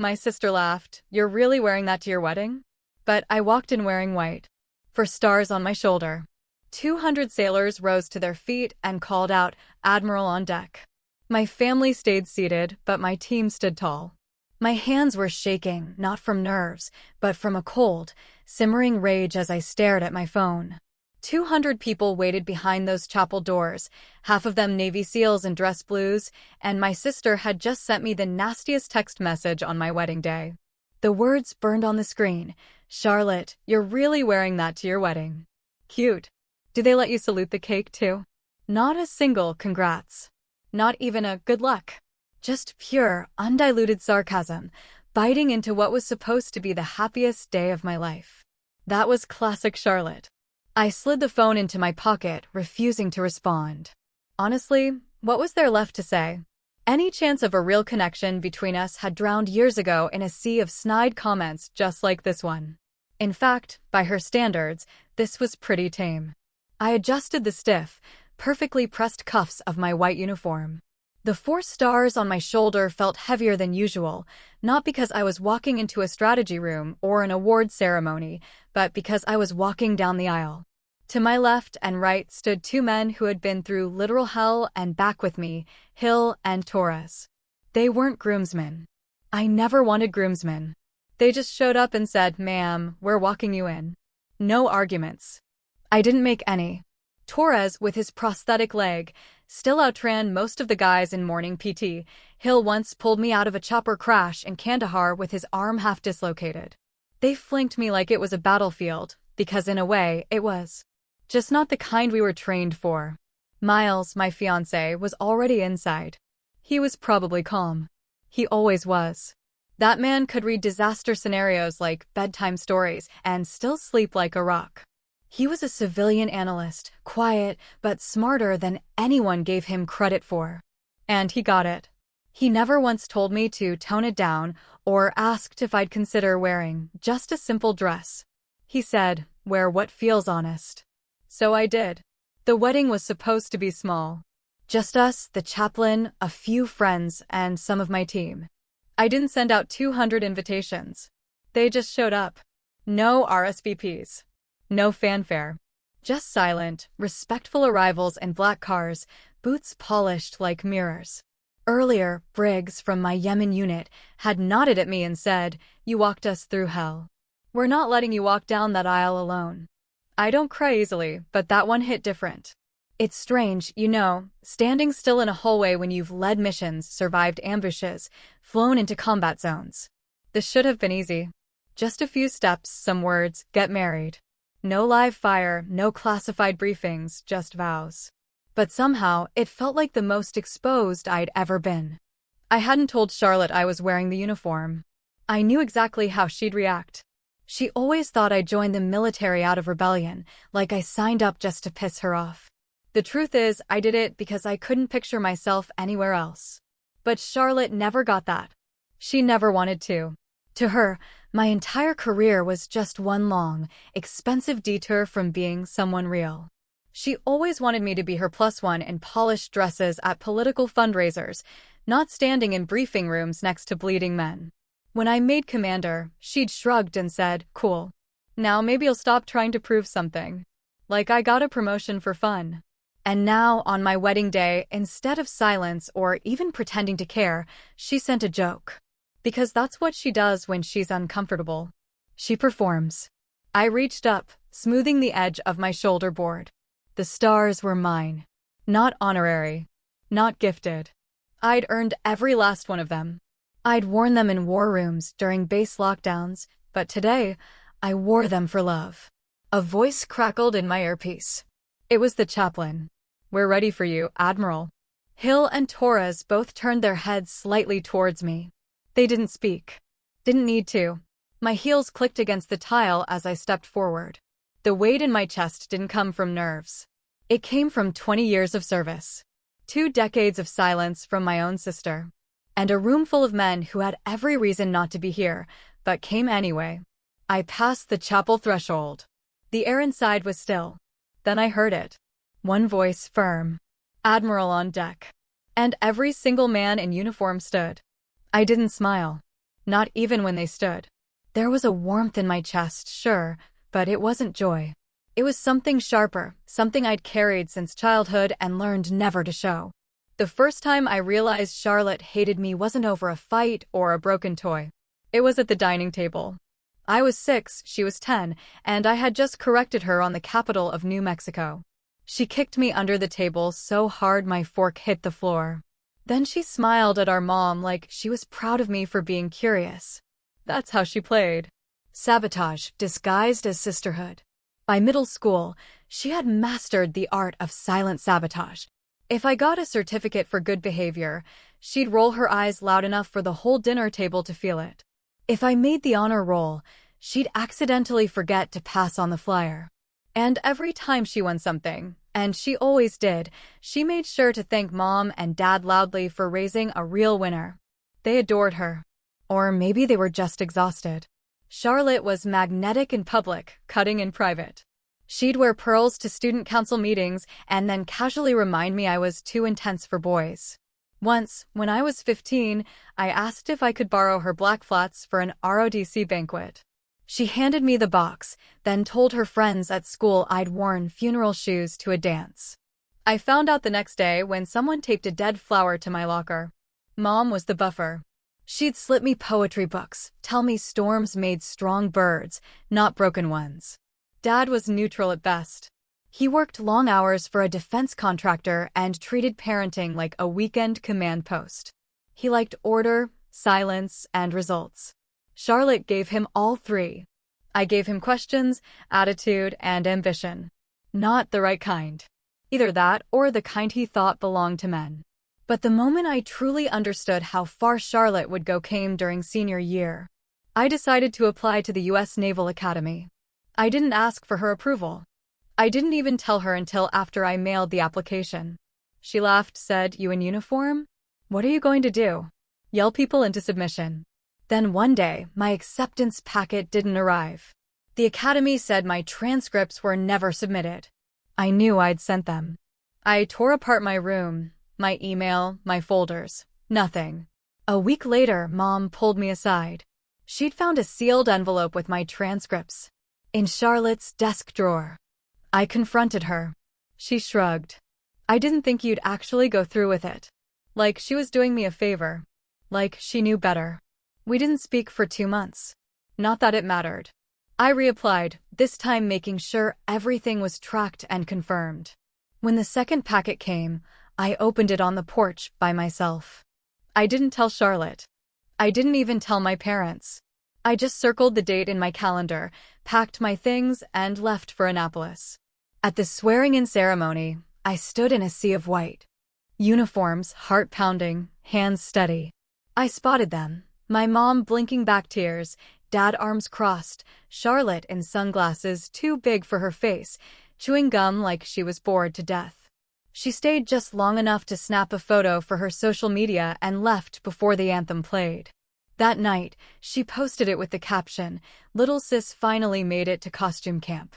My sister laughed. You're really wearing that to your wedding? But I walked in wearing white. For stars on my shoulder. 200 sailors rose to their feet and called out, Admiral on deck. My family stayed seated, but my team stood tall. My hands were shaking, not from nerves, but from a cold, simmering rage as I stared at my phone. 200 people waited behind those chapel doors, half of them Navy SEALs in dress blues, and my sister had just sent me the nastiest text message on my wedding day. The words burned on the screen. Charlotte, you're really wearing that to your wedding. Cute. Do they let you salute the cake too? Not a single congrats. Not even a good luck. Just pure, undiluted sarcasm, biting into what was supposed to be the happiest day of my life. That was classic Charlotte. I slid the phone into my pocket, refusing to respond. Honestly, what was there left to say? Any chance of a real connection between us had drowned years ago in a sea of snide comments just like this one. In fact, by her standards, this was pretty tame. I adjusted the stiff, perfectly pressed cuffs of my white uniform. The 4 stars on my shoulder felt heavier than usual, not because I was walking into a strategy room or an award ceremony, but because I was walking down the aisle. To my left and right stood 2 men who had been through literal hell and back with me, Hill and Torres. They weren't groomsmen. I never wanted groomsmen. They just showed up and said, "Ma'am, we're walking you in." No arguments. I didn't make any. Torres, with his prosthetic leg, still outran most of the guys in morning PT. Hill once pulled me out of a chopper crash in Kandahar with his arm half dislocated. They flanked me like it was a battlefield, because in a way, it was. Just not the kind we were trained for. Miles, my fiancé, was already inside. He was probably calm. He always was. That man could read disaster scenarios like bedtime stories and still sleep like a rock. He was a civilian analyst, quiet, but smarter than anyone gave him credit for. And he got it. He never once told me to tone it down or asked if I'd consider wearing just a simple dress. He said, wear what feels honest. So I did. The wedding was supposed to be small. Just us, the chaplain, a few friends, and some of my team. I didn't send out 200 invitations. They just showed up. No RSVPs. No fanfare. Just silent, respectful arrivals in black cars, boots polished like mirrors. Earlier, Briggs from my Yemen unit had nodded at me and said, "You walked us through hell. We're not letting you walk down that aisle alone." I don't cry easily, but that one hit different. It's strange, standing still in a hallway when you've led missions, survived ambushes, flown into combat zones. This should have been easy. Just a few steps, some words, get married. No live fire, no classified briefings, just vows. But somehow, it felt like the most exposed I'd ever been. I hadn't told Charlotte I was wearing the uniform. I knew exactly how she'd react. She always thought I joined the military out of rebellion, like I signed up just to piss her off. The truth is, I did it because I couldn't picture myself anywhere else. But Charlotte never got that. She never wanted to. To her, my entire career was just one long, expensive detour from being someone real. She always wanted me to be her plus one in polished dresses at political fundraisers, not standing in briefing rooms next to bleeding men. When I made commander, she'd shrugged and said, "Cool. Now maybe you'll stop trying to prove something." Like I got a promotion for fun. And now, on my wedding day, instead of silence or even pretending to care, she sent a joke. Because that's what she does when she's uncomfortable. She performs. I reached up, smoothing the edge of my shoulder board. The stars were mine. Not honorary. Not gifted. I'd earned every last one of them. I'd worn them in war rooms during base lockdowns, but today, I wore them for love. A voice crackled in my earpiece. It was the chaplain. "We're ready for you, Admiral." Hill and Torres both turned their heads slightly towards me. They didn't speak. Didn't need to. My heels clicked against the tile as I stepped forward. The weight in my chest didn't come from nerves. It came from 20 years of service. 2 decades of silence from my own sister. And a room full of men who had every reason not to be here, but came anyway. I passed the chapel threshold. The air inside was still. Then I heard it. One voice, firm. "Admiral on deck." And every single man in uniform stood. I didn't smile. Not even when they stood. There was a warmth in my chest, sure, but it wasn't joy. It was something sharper, something I'd carried since childhood and learned never to show. The first time I realized Charlotte hated me wasn't over a fight or a broken toy. It was at the dining table. I was 6, she was 10, and I had just corrected her on the capital of New Mexico. She kicked me under the table so hard my fork hit the floor. Then she smiled at our mom like she was proud of me for being curious. That's how she played. Sabotage, disguised as sisterhood. By middle school, she had mastered the art of silent sabotage. If I got a certificate for good behavior, she'd roll her eyes loud enough for the whole dinner table to feel it. If I made the honor roll, she'd accidentally forget to pass on the flyer. And every time she won something, and she always did, she made sure to thank Mom and Dad loudly for raising a real winner. They adored her. Or maybe they were just exhausted. Charlotte was magnetic in public, cutting in private. She'd wear pearls to student council meetings and then casually remind me I was too intense for boys. Once, when I was 15, I asked if I could borrow her black flats for an ROTC banquet. She handed me the box, then told her friends at school I'd worn funeral shoes to a dance. I found out the next day when someone taped a dead flower to my locker. Mom was the buffer. She'd slip me poetry books, tell me storms made strong birds, not broken ones. Dad was neutral at best. He worked long hours for a defense contractor and treated parenting like a weekend command post. He liked order, silence, and results. Charlotte gave him all three. I gave him questions, attitude, and ambition. Not the right kind. Either that or the kind he thought belonged to men. But the moment I truly understood how far Charlotte would go came during senior year. I decided to apply to the U.S. Naval Academy. I didn't ask for her approval. I didn't even tell her until after I mailed the application. She laughed, said, "You in uniform? What are you going to do? Yell people into submission?" Then one day, my acceptance packet didn't arrive. The academy said my transcripts were never submitted. I knew I'd sent them. I tore apart my room, my email, my folders. Nothing. A week later, Mom pulled me aside. She'd found a sealed envelope with my transcripts in Charlotte's desk drawer. I confronted her. She shrugged. "I didn't think you'd actually go through with it." Like she was doing me a favor. Like she knew better. We didn't speak for 2 months. Not that it mattered. I reapplied, this time making sure everything was tracked and confirmed. When the second packet came, I opened it on the porch by myself. I didn't tell Charlotte. I didn't even tell my parents. I just circled the date in my calendar, packed my things, and left for Annapolis. At the swearing-in ceremony, I stood in a sea of white. Uniforms, heart pounding, hands steady. I spotted them. My mom blinking back tears, Dad arms crossed, Charlotte in sunglasses too big for her face, chewing gum like she was bored to death. She stayed just long enough to snap a photo for her social media and left before the anthem played. That night, she posted it with the caption, "Little sis finally made it to costume camp."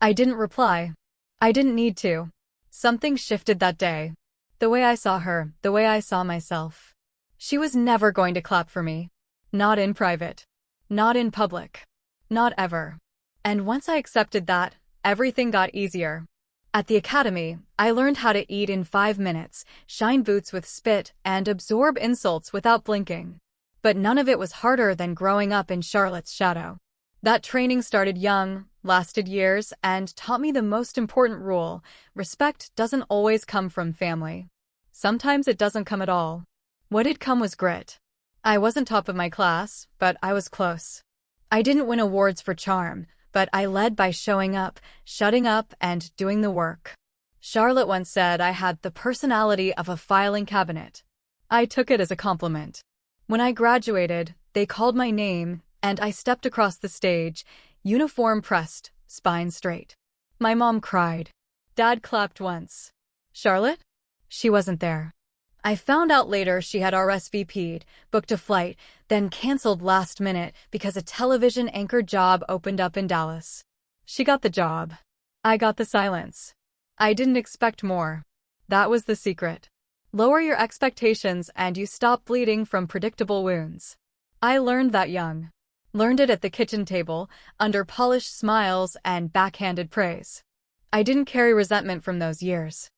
I didn't reply. I didn't need to. Something shifted that day. The way I saw her, the way I saw myself. She was never going to clap for me. Not in private. Not in public. Not ever. And once I accepted that, everything got easier. At the academy, I learned how to eat in 5 minutes, shine boots with spit, and absorb insults without blinking. But none of it was harder than growing up in Charlotte's shadow. That training started young, lasted years, and taught me the most important rule: respect doesn't always come from family. Sometimes it doesn't come at all. What did come was grit. I wasn't top of my class, but I was close. I didn't win awards for charm, but I led by showing up, shutting up, and doing the work. Charlotte once said I had the personality of a filing cabinet. I took it as a compliment. When I graduated, they called my name, and I stepped across the stage, uniform pressed, spine straight. My mom cried. Dad clapped once. Charlotte? She wasn't there. I found out later she had RSVP'd, booked a flight, then canceled last minute because a television anchor job opened up in Dallas. She got the job. I got the silence. I didn't expect more. That was the secret. Lower your expectations and you stop bleeding from predictable wounds. I learned that young. Learned it at the kitchen table, under polished smiles and backhanded praise. I didn't carry resentment from those years.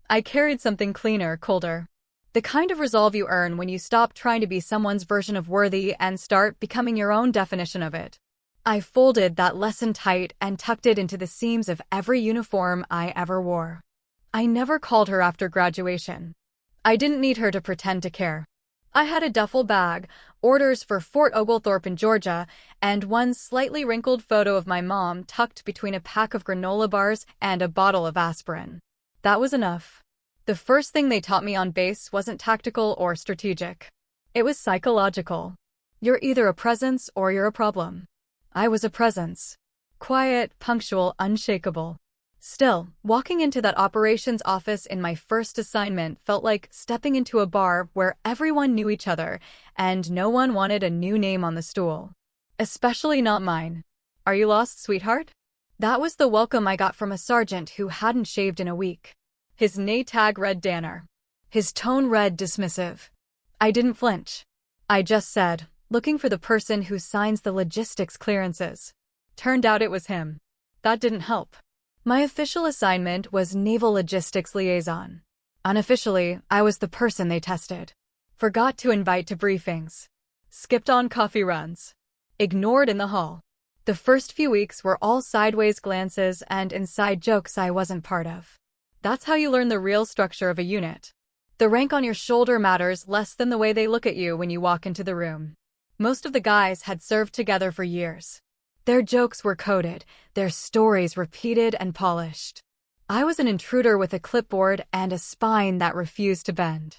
I carried something cleaner, colder. The kind of resolve you earn when you stop trying to be someone's version of worthy and start becoming your own definition of it. I folded that lesson tight and tucked it into the seams of every uniform I ever wore. I never called her after graduation. I didn't need her to pretend to care. I had a duffel bag, orders for Fort Oglethorpe in Georgia, and one slightly wrinkled photo of my mom tucked between a pack of granola bars and a bottle of aspirin. That was enough. The first thing they taught me on base wasn't tactical or strategic. It was psychological. You're either a presence or you're a problem. I was a presence. Quiet, punctual, unshakable. Still, walking into that operations office in my first assignment felt like stepping into a bar where everyone knew each other and no one wanted a new name on the stool. Especially not mine. Are you lost, sweetheart? That was the welcome I got from a sergeant who hadn't shaved in a week. His name tag read Danner. His tone read dismissive. I didn't flinch. I just said, looking for the person who signs the logistics clearances. Turned out it was him. That didn't help. My official assignment was Naval Logistics Liaison. Unofficially, I was the person they tested. Forgot to invite to briefings. Skipped on coffee runs. Ignored in the hall. The first few weeks were all sideways glances and inside jokes I wasn't part of. That's how you learn the real structure of a unit. The rank on your shoulder matters less than the way they look at you when you walk into the room. Most of the guys had served together for years. Their jokes were coded, their stories repeated and polished. I was an intruder with a clipboard and a spine that refused to bend.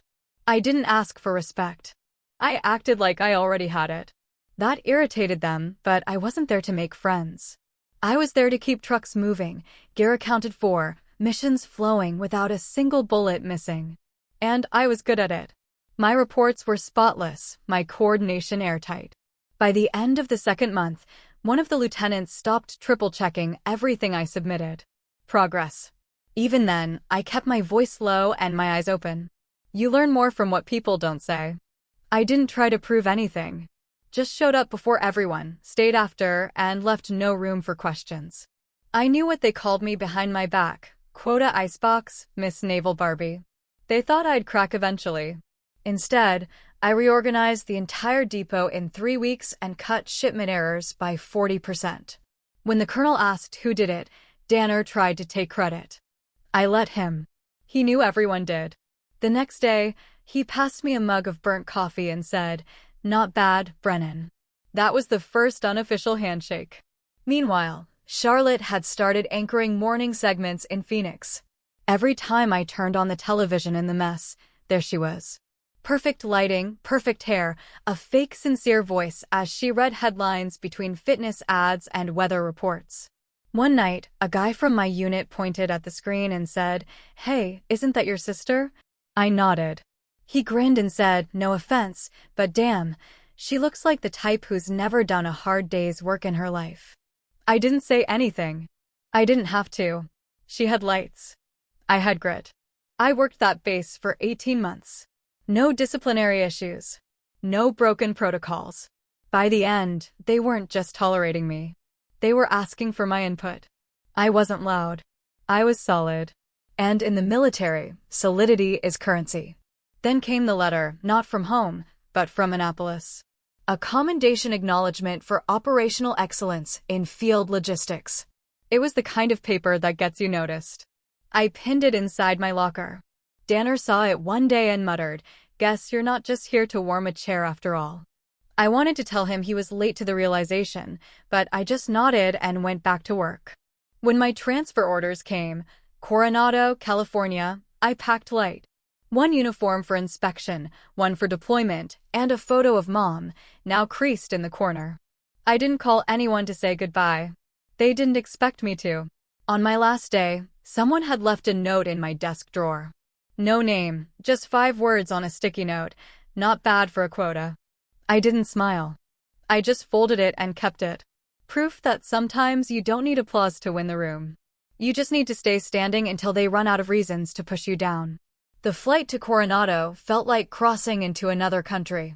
I didn't ask for respect. I acted like I already had it. That irritated them, but I wasn't there to make friends. I was there to keep trucks moving, gear accounted for, missions flowing without a single bullet missing. And I was good at it. My reports were spotless, my coordination airtight. By the end of the second month, one of the lieutenants stopped triple-checking everything I submitted. Progress. Even then, I kept my voice low and my eyes open. You learn more from what people don't say. I didn't try to prove anything. Just showed up before everyone, stayed after, and left no room for questions. I knew what they called me behind my back. Quota Icebox, Miss Naval Barbie. They thought I'd crack eventually. Instead, I reorganized the entire depot in 3 weeks and cut shipment errors by 40%. When the colonel asked who did it, Danner tried to take credit. I let him. He knew everyone did. The next day, he passed me a mug of burnt coffee and said, "Not bad, Brennan." That was the first unofficial handshake. Meanwhile, Charlotte had started anchoring morning segments in Phoenix. Every time I turned on the television in the mess, there she was. Perfect lighting, perfect hair, a fake sincere voice as she read headlines between fitness ads and weather reports. One night, a guy from my unit pointed at the screen and said, "Hey, isn't that your sister?" I nodded. He grinned and said, "No offense, but damn, she looks like the type who's never done a hard day's work in her life." I didn't say anything. I didn't have to. She had lights. I had grit. I worked that base for 18 months. No disciplinary issues. No broken protocols. By the end, they weren't just tolerating me. They were asking for my input. I wasn't loud. I was solid. And in the military, solidity is currency. Then came the letter, not from home, but from Annapolis. A commendation acknowledgement for operational excellence in field logistics. It was the kind of paper that gets you noticed. I pinned it inside my locker. Danner saw it one day and muttered, "Guess you're not just here to warm a chair after all." I wanted to tell him he was late to the realization, but I just nodded and went back to work. When my transfer orders came, Coronado, California, I packed light. One uniform for inspection, one for deployment, and a photo of Mom, now creased in the corner. I didn't call anyone to say goodbye. They didn't expect me to. On my last day, someone had left a note in my desk drawer. No name, just 5 words on a sticky note. Not bad for a quota. I didn't smile. I just folded it and kept it. Proof that sometimes you don't need applause to win the room. You just need to stay standing until they run out of reasons to push you down. The flight to Coronado felt like crossing into another country.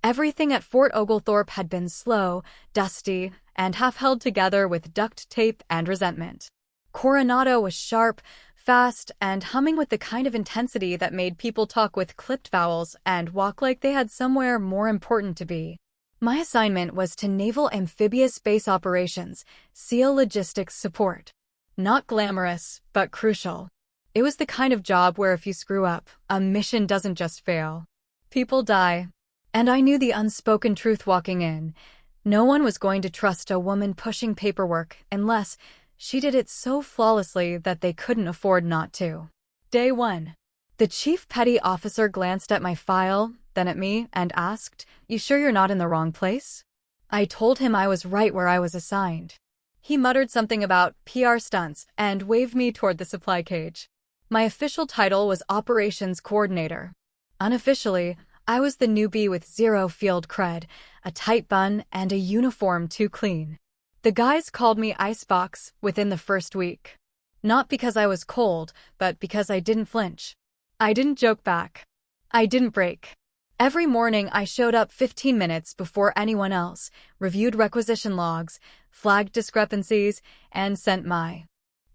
Everything at Fort Oglethorpe had been slow, dusty, and half held together with duct tape and resentment. Coronado was sharp, fast, and humming with the kind of intensity that made people talk with clipped vowels and walk like they had somewhere more important to be. My assignment was to Naval Amphibious Base Operations, SEAL Logistics Support. Not glamorous, but crucial. It was the kind of job where if you screw up, a mission doesn't just fail. People die. And I knew the unspoken truth walking in. No one was going to trust a woman pushing paperwork unless she did it so flawlessly that they couldn't afford not to. Day 1. The chief petty officer glanced at my file, then at me, and asked, "You sure you're not in the wrong place?" I told him I was right where I was assigned. He muttered something about PR stunts and waved me toward the supply cage. My official title was Operations Coordinator. Unofficially, I was the newbie with zero field cred, a tight bun, and a uniform too clean. The guys called me Icebox within the first week. Not because I was cold, but because I didn't flinch. I didn't joke back. I didn't break. Every morning I showed up 15 minutes before anyone else, reviewed requisition logs, flagged discrepancies, and sent my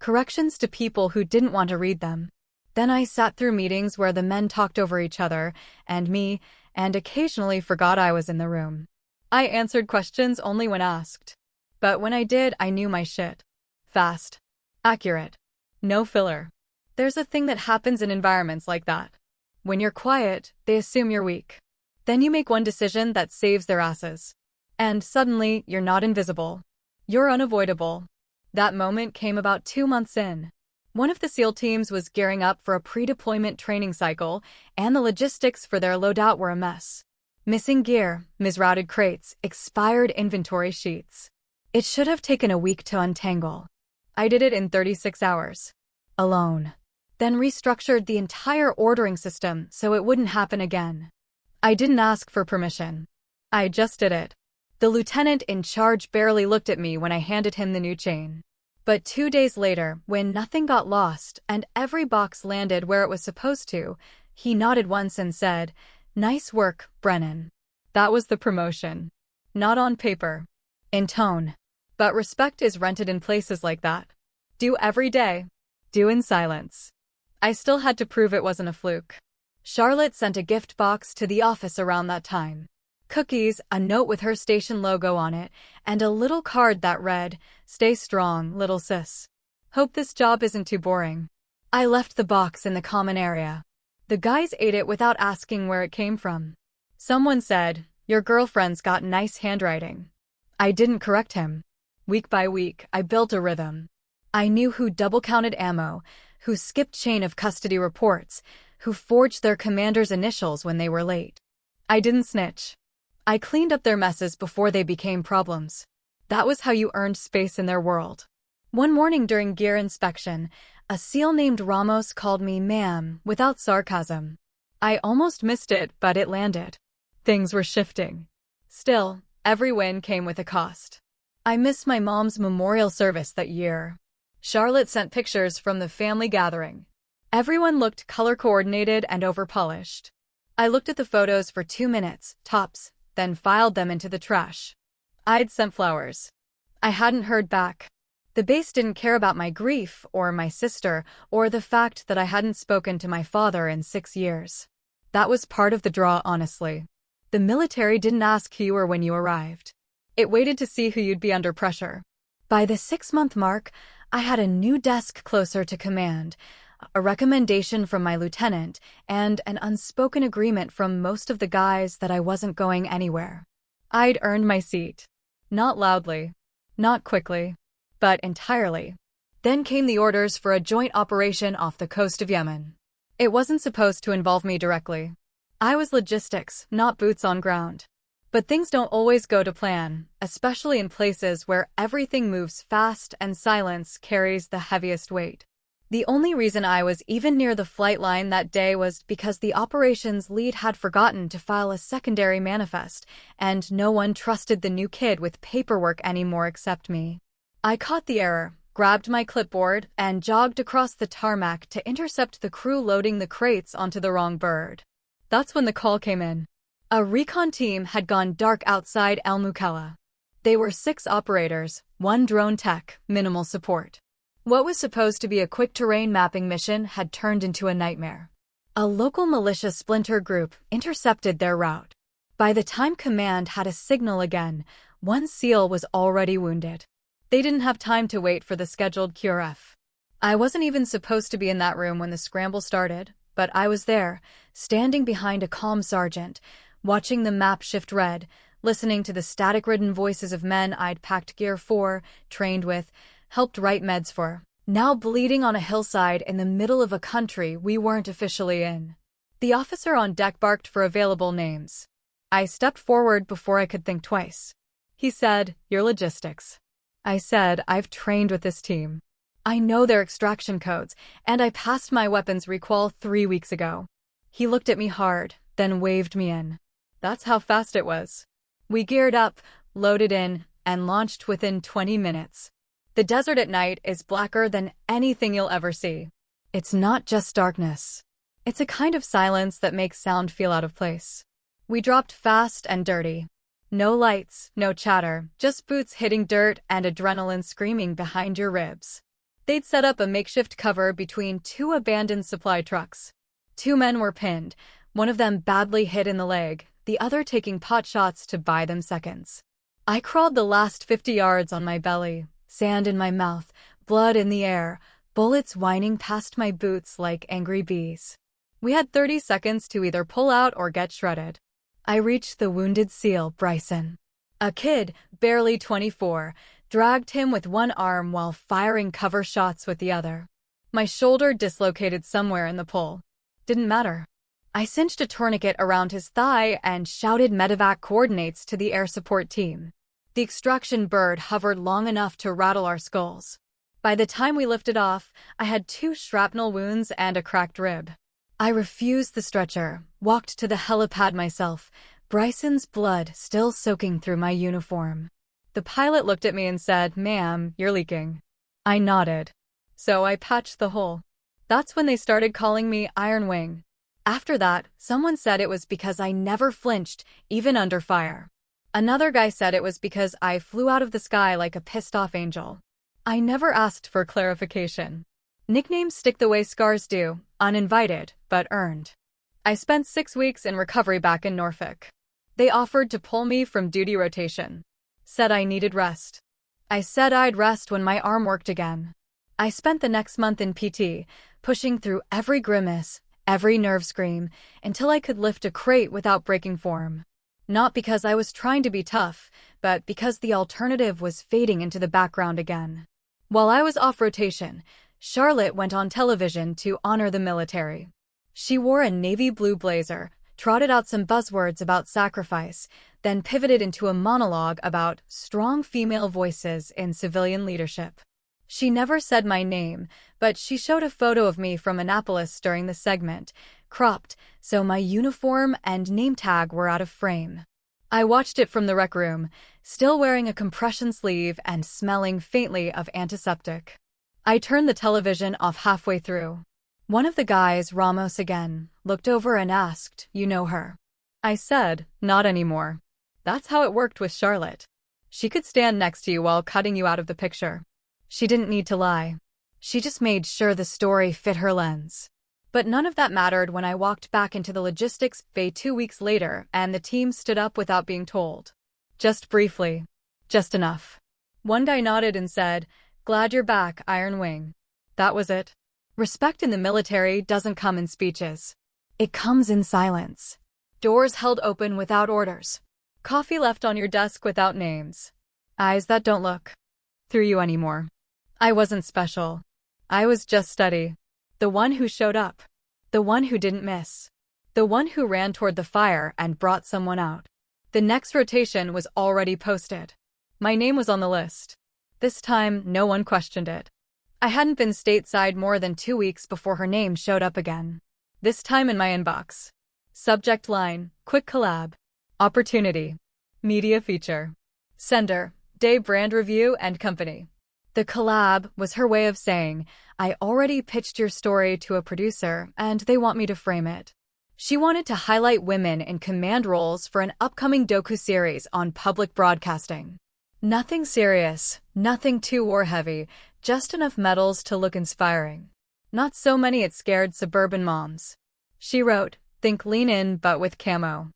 corrections to people who didn't want to read them. Then I sat through meetings where the men talked over each other and me, and occasionally forgot I was in the room. I answered questions only when asked. But when I did, I knew my shit. Fast. Accurate. No filler. There's a thing that happens in environments like that. When you're quiet, they assume you're weak. Then you make one decision that saves their asses. And suddenly, you're not invisible. You're unavoidable. That moment came about 2 months in. One of the SEAL teams was gearing up for a pre-deployment training cycle, and the logistics for their loadout were a mess. Missing gear, misrouted crates, expired inventory sheets. It should have taken a week to untangle. I did it in 36 hours. Alone. Then restructured the entire ordering system so it wouldn't happen again. I didn't ask for permission. I just did it. The lieutenant in charge barely looked at me when I handed him the new chain. But 2 days later, when nothing got lost and every box landed where it was supposed to, he nodded once and said, "Nice work, Brennan." That was the promotion. Not on paper. In tone. But respect is rented in places like that. Do every day. Do in silence. I still had to prove it wasn't a fluke. Charlotte sent a gift box to the office around that time. Cookies, a note with her station logo on it, and a little card that read, "Stay strong, little sis. Hope this job isn't too boring." I left the box in the common area. The guys ate it without asking where it came from. Someone said, "Your girlfriend's got nice handwriting." I didn't correct him. Week by week, I built a rhythm. I knew who double-counted ammo, who skipped chain of custody reports, who forged their commander's initials when they were late. I didn't snitch. I cleaned up their messes before they became problems. That was how you earned space in their world. One morning during gear inspection, a SEAL named Ramos called me ma'am without sarcasm. I almost missed it, but it landed. Things were shifting. Still, every win came with a cost. I missed my mom's memorial service that year. Charlotte sent pictures from the family gathering. Everyone looked color-coordinated and over-polished. I looked at the photos for 2 minutes, tops, then filed them into the trash. I'd sent flowers. I hadn't heard back. The base didn't care about my grief, or my sister, or the fact that I hadn't spoken to my father in 6 years. That was part of the draw, honestly. The military didn't ask who you were when you arrived. It waited to see who you'd be under pressure. By the 6-month mark, I had a new desk closer to command, a recommendation from my lieutenant, and an unspoken agreement from most of the guys that I wasn't going anywhere. I'd earned my seat. Not loudly. Not quickly. But entirely. Then came the orders for a joint operation off the coast of Yemen. It wasn't supposed to involve me directly. I was logistics, not boots on ground. But things don't always go to plan, especially in places where everything moves fast and silence carries the heaviest weight. The only reason I was even near the flight line that day was because the operations lead had forgotten to file a secondary manifest, and no one trusted the new kid with paperwork anymore except me. I caught the error, grabbed my clipboard, and jogged across the tarmac to intercept the crew loading the crates onto the wrong bird. That's when the call came in. A recon team had gone dark outside El Mukalla. They were 6 operators, 1 drone tech, minimal support. What was supposed to be a quick terrain mapping mission had turned into a nightmare. A local militia splinter group intercepted their route. By the time command had a signal again, 1 SEAL was already wounded. They didn't have time to wait for the scheduled QRF. I wasn't even supposed to be in that room when the scramble started, but I was there, standing behind a calm sergeant, watching the map shift red, listening to the static-ridden voices of men I'd packed gear for, trained with, helped write meds for, now bleeding on a hillside in the middle of a country we weren't officially in. The officer on deck barked for available names. I stepped forward before I could think twice. He said, "Your logistics." I said, "I've trained with this team. I know their extraction codes, and I passed my weapons requal 3 weeks ago." He looked at me hard, then waved me in. That's how fast it was. We geared up, loaded in, and launched within 20 minutes. The desert at night is blacker than anything you'll ever see. It's not just darkness. It's a kind of silence that makes sound feel out of place. We dropped fast and dirty. No lights, no chatter, just boots hitting dirt and adrenaline screaming behind your ribs. They'd set up a makeshift cover between 2 abandoned supply trucks. 2 men were pinned, one of them badly hit in the leg, the other taking pot shots to buy them seconds. I crawled the last 50 yards on my belly, sand in my mouth, blood in the air, bullets whining past my boots like angry bees. We had 30 seconds to either pull out or get shredded. I reached the wounded SEAL, Bryson. A kid, barely 24, dragged him with one arm while firing cover shots with the other. My shoulder dislocated somewhere in the pull. Didn't matter. I cinched a tourniquet around his thigh and shouted medevac coordinates to the air support team. The extraction bird hovered long enough to rattle our skulls. By the time we lifted off, I had 2 shrapnel wounds and a cracked rib. I refused the stretcher, walked to the helipad myself, Bryson's blood still soaking through my uniform. The pilot looked at me and said, "Ma'am, you're leaking." I nodded. So I patched the hole. That's when they started calling me Iron Wing. After that, someone said it was because I never flinched, even under fire. Another guy said it was because I flew out of the sky like a pissed-off angel. I never asked for clarification. Nicknames stick the way scars do, uninvited, but earned. I spent 6 weeks in recovery back in Norfolk. They offered to pull me from duty rotation. Said I needed rest. I said I'd rest when my arm worked again. I spent the next month in PT, pushing through every grimace, every nerve scream, until I could lift a crate without breaking form. Not because I was trying to be tough, but because the alternative was fading into the background again. While I was off rotation, Charlotte went on television to honor the military. She wore a navy blue blazer, trotted out some buzzwords about sacrifice, then pivoted into a monologue about strong female voices in civilian leadership. She never said my name, but she showed a photo of me from Annapolis during the segment, cropped, so my uniform and name tag were out of frame. I watched it from the rec room, still wearing a compression sleeve and smelling faintly of antiseptic. I turned the television off halfway through. One of the guys, Ramos again, looked over and asked, "You know her?" I said, "Not anymore." That's how it worked with Charlotte. She could stand next to you while cutting you out of the picture. She didn't need to lie. She just made sure the story fit her lens. But none of that mattered when I walked back into the logistics bay 2 weeks later and the team stood up without being told. Just briefly. Just enough. One guy nodded and said, "Glad you're back, Iron Wing." That was it. Respect in the military doesn't come in speeches. It comes in silence. Doors held open without orders. Coffee left on your desk without names. Eyes that don't look through you anymore. I wasn't special. I was just steady. The one who showed up. The one who didn't miss. The one who ran toward the fire and brought someone out. The next rotation was already posted. My name was on the list. This time, no one questioned it. I hadn't been stateside more than 2 weeks before her name showed up again. This time in my inbox. Subject line, quick collab. Opportunity. Media feature. Sender, Day Brand Review and Company. The collab was her way of saying, I already pitched your story to a producer and they want me to frame it. She wanted to highlight women in command roles for an upcoming docu-series on public broadcasting. Nothing serious, nothing too war-heavy, just enough medals to look inspiring. Not so many it scared suburban moms. She wrote, "Think lean in but with camo."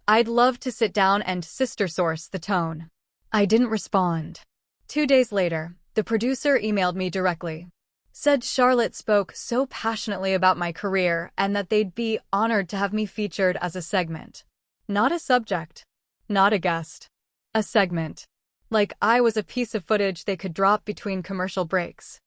I'd love to sit down and sister source the tone. I didn't respond. 2 days later, the producer emailed me directly. Said Charlotte spoke so passionately about my career and that they'd be honored to have me featured as a segment. Not a subject. Not a guest. A segment. Like I was a piece of footage they could drop between commercial breaks.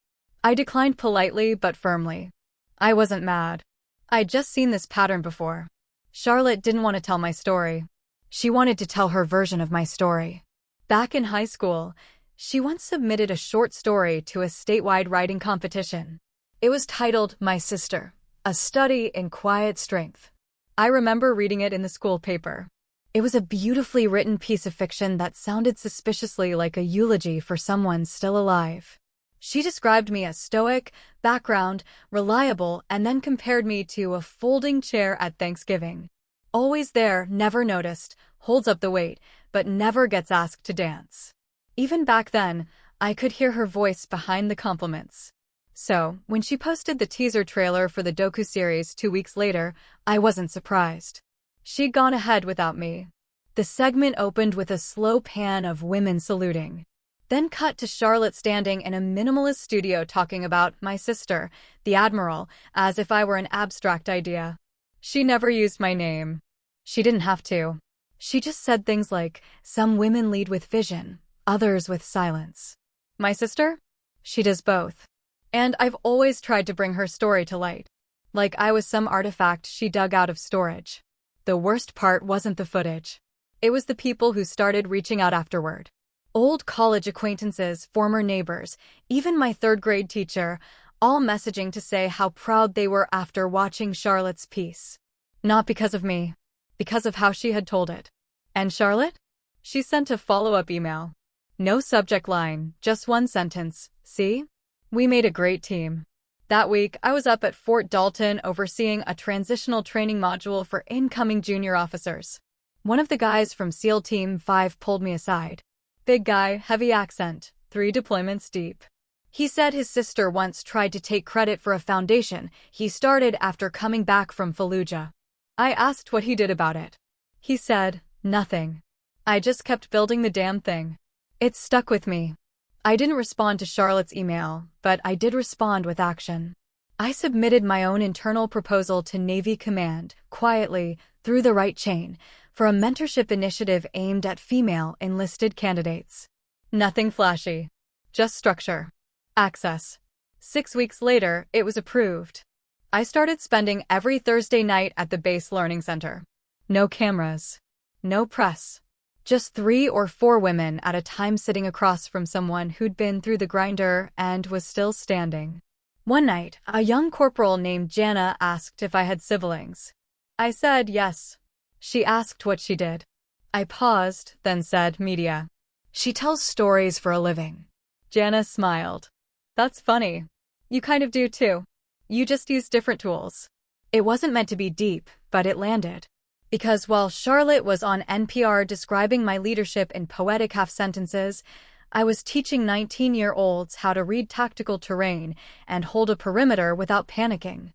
I declined politely but firmly. I wasn't mad. I'd just seen this pattern before. Charlotte didn't want to tell my story. She wanted to tell her version of my story. Back in high school, she once submitted a short story to a statewide writing competition. It was titled My Sister, A Study in Quiet Strength. I remember reading it in the school paper. It was a beautifully written piece of fiction that sounded suspiciously like a eulogy for someone still alive. She described me as stoic, background, reliable, and then compared me to a folding chair at Thanksgiving. Always there, never noticed, holds up the weight, but never gets asked to dance. Even back then, I could hear her voice behind the compliments. So, when she posted the teaser trailer for the docu-series 2 weeks later, I wasn't surprised. She'd gone ahead without me. The segment opened with a slow pan of women saluting. Then cut to Charlotte standing in a minimalist studio talking about my sister, the Admiral, as if I were an abstract idea. She never used my name. She didn't have to. She just said things like, "Some women lead with vision, others with silence." My sister? She does both. And I've always tried to bring her story to light. Like I was some artifact she dug out of storage. The worst part wasn't the footage. It was the people who started reaching out afterward. Old college acquaintances, former neighbors, even my third-grade teacher, all messaging to say how proud they were after watching Charlotte's piece. Not because of me, because of how she had told it. And Charlotte? She sent a follow-up email. No subject line, just one sentence. "See? We made a great team." That week, I was up at Fort Dalton overseeing a transitional training module for incoming junior officers. One of the guys from SEAL Team 5 pulled me aside. Big guy, heavy accent, 3 deployments deep. He said his sister once tried to take credit for a foundation he started after coming back from Fallujah. I asked what he did about it. He said, "Nothing. I just kept building the damn thing." It stuck with me. I didn't respond to Charlotte's email, but I did respond with action. I submitted my own internal proposal to Navy Command, quietly, through the right chain, for a mentorship initiative aimed at female enlisted candidates. Nothing flashy. Just structure. Access. 6 weeks later, it was approved. I started spending every Thursday night at the base learning center. No cameras. No press. Just 3 or 4 women at a time sitting across from someone who'd been through the grinder and was still standing. One night, a young corporal named Jana asked if I had siblings. I said yes. She asked what she did. I paused, then said media. She tells stories for a living. Jana smiled. That's funny. You kind of do too. You just use different tools. It wasn't meant to be deep, but it landed. Because while Charlotte was on NPR describing my leadership in poetic half-sentences, I was teaching 19-year-olds how to read tactical terrain and hold a perimeter without panicking.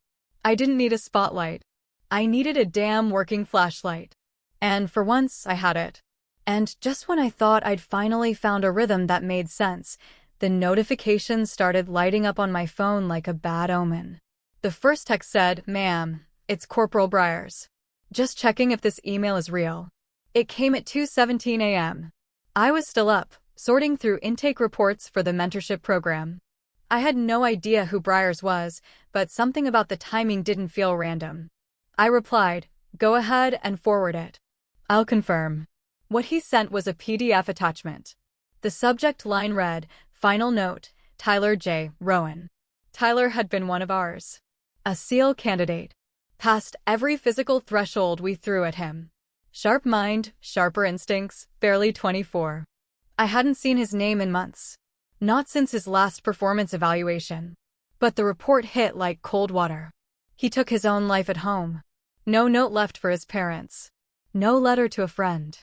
I didn't need a spotlight. I needed a damn working flashlight. And for once, I had it. And just when I thought I'd finally found a rhythm that made sense, the notifications started lighting up on my phone like a bad omen. The first text said, "Ma'am, it's Corporal Briers. Just checking if this email is real." It came at 2:17 a.m. I was still up, sorting through intake reports for the mentorship program. I had no idea who Briers was, but something about the timing didn't feel random. I replied, "Go ahead and forward it. I'll confirm." What he sent was a PDF attachment. The subject line read, "Final note, Tyler J. Rowan." Tyler had been one of ours. A SEAL candidate. Passed every physical threshold we threw at him. Sharp mind, sharper instincts, barely 24. I hadn't seen his name in months. Not since his last performance evaluation. But the report hit like cold water. He took his own life at home. No note left for his parents. No letter to a friend.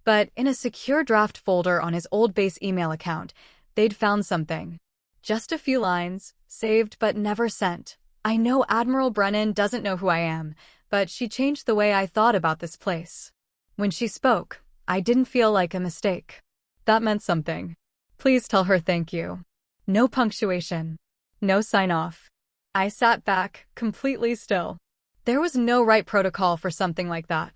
But in a secure draft folder on his old base email account, they'd found something. Just a few lines, saved but never sent. I know Admiral Brennan doesn't know who I am, but she changed the way I thought about this place. When she spoke, I didn't feel like a mistake. That meant something. Please tell her thank you. No punctuation. No sign-off. I sat back, completely still. There was no right protocol for something like that.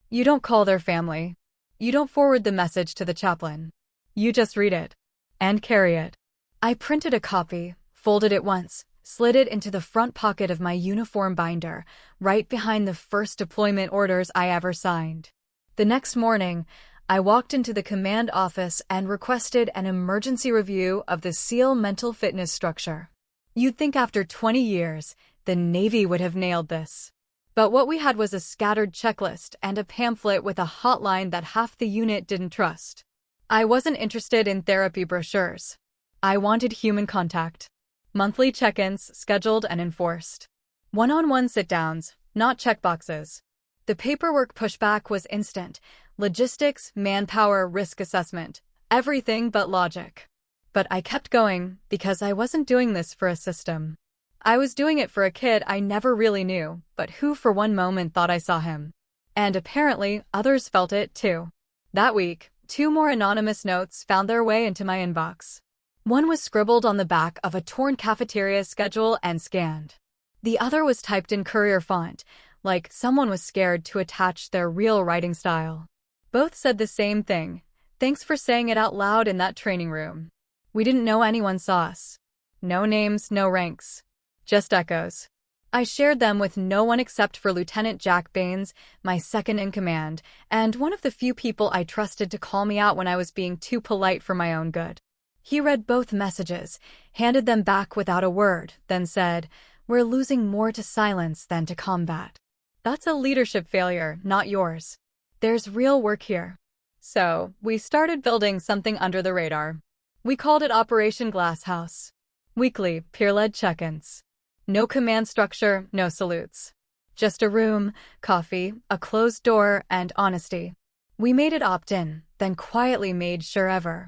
You don't call their family. You don't forward the message to the chaplain. You just read it. And carry it. I printed a copy, folded it once, slid it into the front pocket of my uniform binder, right behind the first deployment orders I ever signed. The next morning, I walked into the command office and requested an emergency review of the SEAL mental fitness structure. You'd think after 20 years, the Navy would have nailed this. But what we had was a scattered checklist and a pamphlet with a hotline that half the unit didn't trust. I wasn't interested in therapy brochures. I wanted human contact. Monthly check-ins, scheduled and enforced. One-on-one sit-downs, not checkboxes. The paperwork pushback was instant. Logistics, manpower, risk assessment. Everything but logic. But I kept going because I wasn't doing this for a system. I was doing it for a kid I never really knew, but who for one moment thought I saw him. And apparently, others felt it too. That week, 2 more anonymous notes found their way into my inbox. One was scribbled on the back of a torn cafeteria schedule and scanned. The other was typed in courier font, like someone was scared to attach their real writing style. Both said the same thing. Thanks for saying it out loud in that training room. We didn't know anyone saw us. No names, no ranks. Just echoes. I shared them with no one except for Lieutenant Jack Baines, my second in command, and one of the few people I trusted to call me out when I was being too polite for my own good. He read both messages, handed them back without a word, then said, "We're losing more to silence than to combat." That's a leadership failure, not yours. There's real work here. So, we started building something under the radar. We called it Operation Glasshouse. Weekly, peer-led check-ins. No command structure, no salutes. Just a room, coffee, a closed door, and honesty. We made it opt-in, then quietly made sure ever.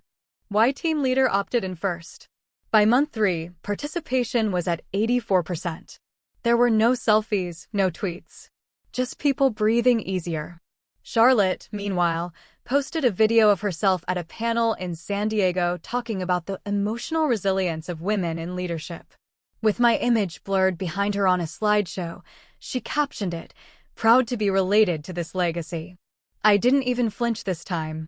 Why team leader opted in first? By month 3, participation was at 84%. There were no selfies, no tweets. Just people breathing easier. Charlotte, meanwhile, posted a video of herself at a panel in San Diego talking about the emotional resilience of women in leadership. With my image blurred behind her on a slideshow, she captioned it, "Proud to be related to this legacy." I didn't even flinch this time.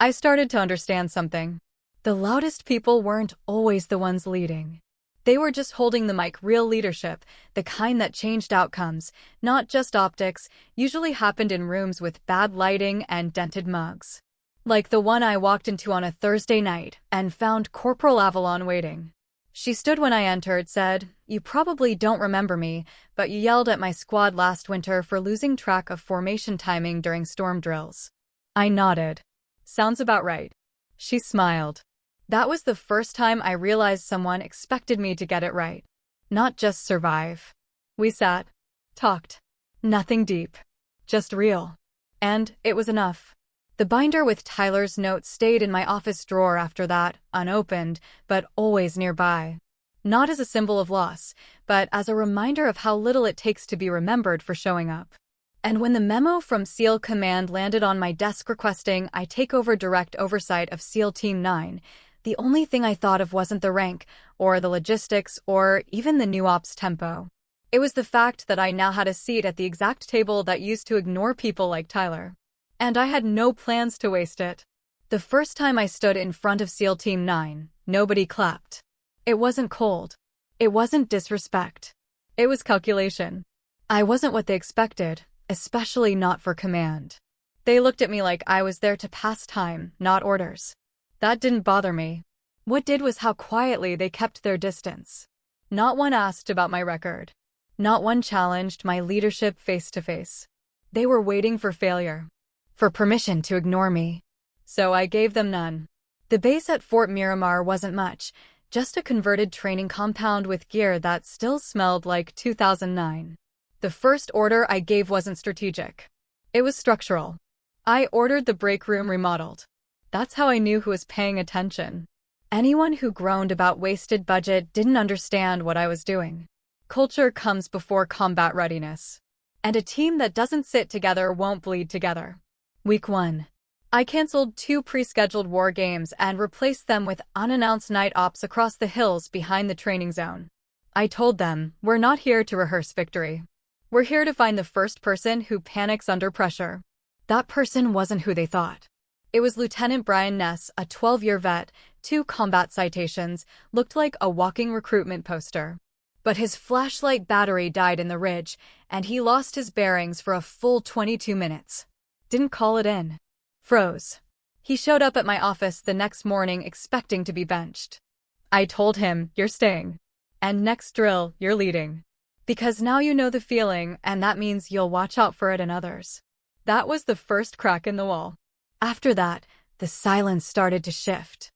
I started to understand something. The loudest people weren't always the ones leading. They were just holding the mic. Real leadership, the kind that changed outcomes, not just optics, usually happened in rooms with bad lighting and dented mugs. Like the one I walked into on a Thursday night and found Corporal Avalon waiting. She stood when I entered, said, "You probably don't remember me, but you yelled at my squad last winter for losing track of formation timing during storm drills." I nodded. "Sounds about right." She smiled. That was the first time I realized someone expected me to get it right. Not just survive. We sat. Talked. Nothing deep. Just real. And it was enough. The binder with Tyler's notes stayed in my office drawer after that, unopened, but always nearby. Not as a symbol of loss, but as a reminder of how little it takes to be remembered for showing up. And when the memo from SEAL Command landed on my desk requesting I take over direct oversight of SEAL Team 9, the only thing I thought of wasn't the rank, or the logistics, or even the new ops tempo. It was the fact that I now had a seat at the exact table that used to ignore people like Tyler. And I had no plans to waste it. The first time I stood in front of SEAL Team 9, nobody clapped. It wasn't cold. It wasn't disrespect. It was calculation. I wasn't what they expected, especially not for command. They looked at me like I was there to pass time, not orders. That didn't bother me. What did was how quietly they kept their distance. Not one asked about my record. Not one challenged my leadership face to face. They were waiting for failure. For permission to ignore me. So I gave them none. The base at Fort Miramar wasn't much, just a converted training compound with gear that still smelled like 2009. The first order I gave wasn't strategic. It was structural. I ordered the break room remodeled. That's how I knew who was paying attention. Anyone who groaned about wasted budget didn't understand what I was doing. Culture comes before combat readiness. And a team that doesn't sit together won't bleed together. Week 1. I canceled 2 pre-scheduled war games and replaced them with unannounced night ops across the hills behind the training zone. I told them, we're not here to rehearse victory. We're here to find the first person who panics under pressure. That person wasn't who they thought. It was Lieutenant Brian Ness, a 12-year vet, 2 combat citations, looked like a walking recruitment poster. But his flashlight battery died in the ridge, and he lost his bearings for a full 22 minutes. Didn't call it in. Froze. He showed up at my office the next morning expecting to be benched. I told him, you're staying. And next drill, you're leading. Because now you know the feeling, and that means you'll watch out for it in others. That was the first crack in the wall. After that, the silence started to shift.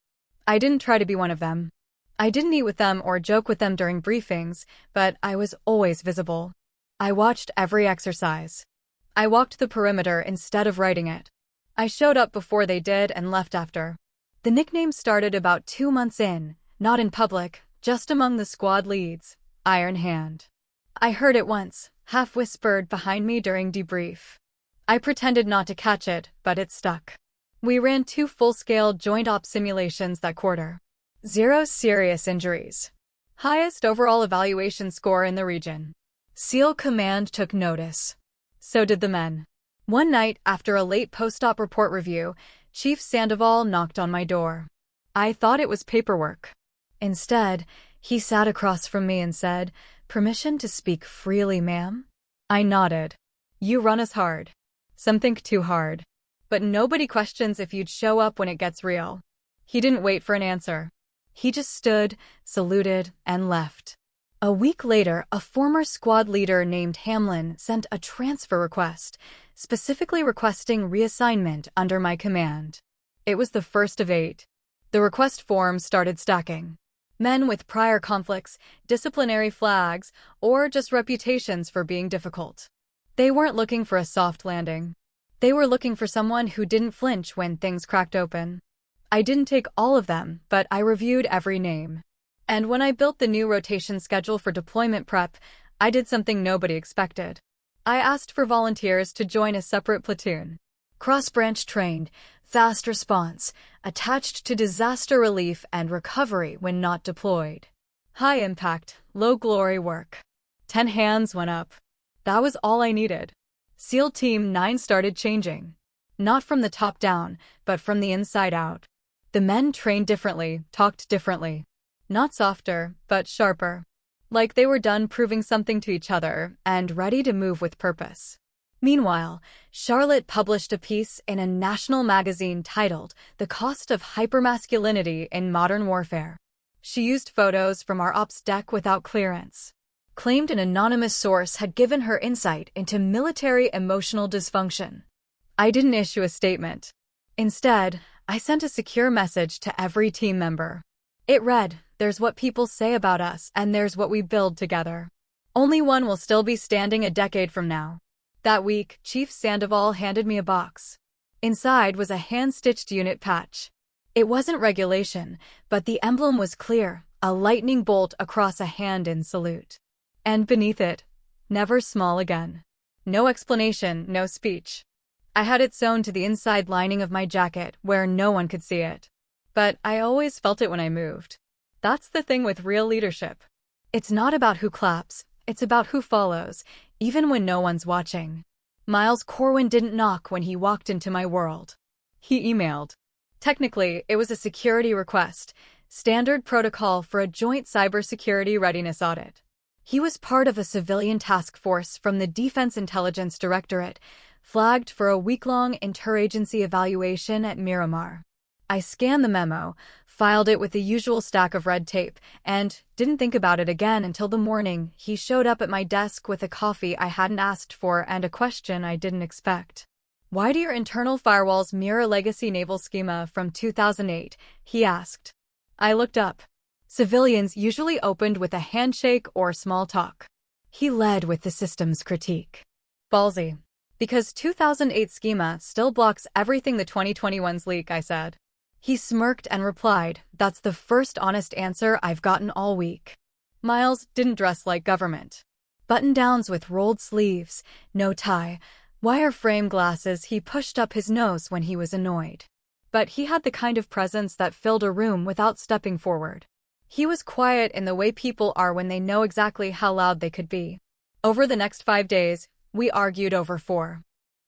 I didn't try to be one of them. I didn't eat with them or joke with them during briefings, but I was always visible. I watched every exercise. I walked the perimeter instead of writing it. I showed up before they did and left after. The nickname started about 2 months in, not in public, just among the squad leads. Iron Hand. I heard it once, half-whispered behind me during debrief. I pretended not to catch it, but it stuck. We ran 2 full-scale joint op simulations that quarter. 0 serious injuries. Highest overall evaluation score in the region. SEAL Command took notice. So did the men. One night, after a late post-op report review, Chief Sandoval knocked on my door. I thought it was paperwork. Instead, he sat across from me and said, "Permission to speak freely, ma'am?" I nodded. You run us hard. Some think too hard. But nobody questions if you'd show up when it gets real. He didn't wait for an answer. He just stood, saluted, and left. A week later, a former squad leader named Hamlin sent a transfer request, specifically requesting reassignment under my command. It was the first of 8. The request form started stacking. Men with prior conflicts, disciplinary flags, or just reputations for being difficult. They weren't looking for a soft landing. They were looking for someone who didn't flinch when things cracked open. I didn't take all of them, but I reviewed every name. And when I built the new rotation schedule for deployment prep, I did something nobody expected. I asked for volunteers to join a separate platoon. Cross-branch trained, fast response, attached to disaster relief and recovery when not deployed. High impact, low glory work. 10 hands went up. That was all I needed. SEAL Team 9 started changing. Not from the top down, but from the inside out. The men trained differently, talked differently. Not softer, but sharper. Like they were done proving something to each other and ready to move with purpose. Meanwhile, Charlotte published a piece in a national magazine titled "The Cost of Hypermasculinity in Modern Warfare." She used photos from our ops deck without clearance. Claimed an anonymous source had given her insight into military emotional dysfunction. I didn't issue a statement. Instead, I sent a secure message to every team member. It read, "There's what people say about us, and there's what we build together. Only one will still be standing a decade from now." That week, Chief Sandoval handed me a box. Inside was a hand-stitched unit patch. It wasn't regulation, but the emblem was clear, a lightning bolt across a hand in salute. And beneath it, "Never small again." No explanation, no speech. I had it sewn to the inside lining of my jacket where no one could see it. But I always felt it when I moved. That's the thing with real leadership. It's not about who claps, it's about who follows, even when no one's watching. Miles Corwin didn't knock when he walked into my world. He emailed. Technically, it was a security request, standard protocol for a joint cybersecurity readiness audit. He was part of a civilian task force from the Defense Intelligence Directorate, flagged for a week-long interagency evaluation at Miramar. I scanned the memo, filed it with the usual stack of red tape, and didn't think about it again until the morning he showed up at my desk with a coffee I hadn't asked for and a question I didn't expect. "Why do your internal firewalls mirror legacy naval schema from 2008? He asked. I looked up. Civilians usually opened with a handshake or small talk. He led with the system's critique. Ballsy. Because 2008 schema still blocks everything the 2021s leak, I said. He smirked and replied, that's the first honest answer I've gotten all week. Miles didn't dress like government. Button-downs with rolled sleeves, no tie, wire-frame glasses. He pushed up his nose when he was annoyed. But he had the kind of presence that filled a room without stepping forward. He was quiet in the way people are when they know exactly how loud they could be. Over the next 5 days, we argued over 4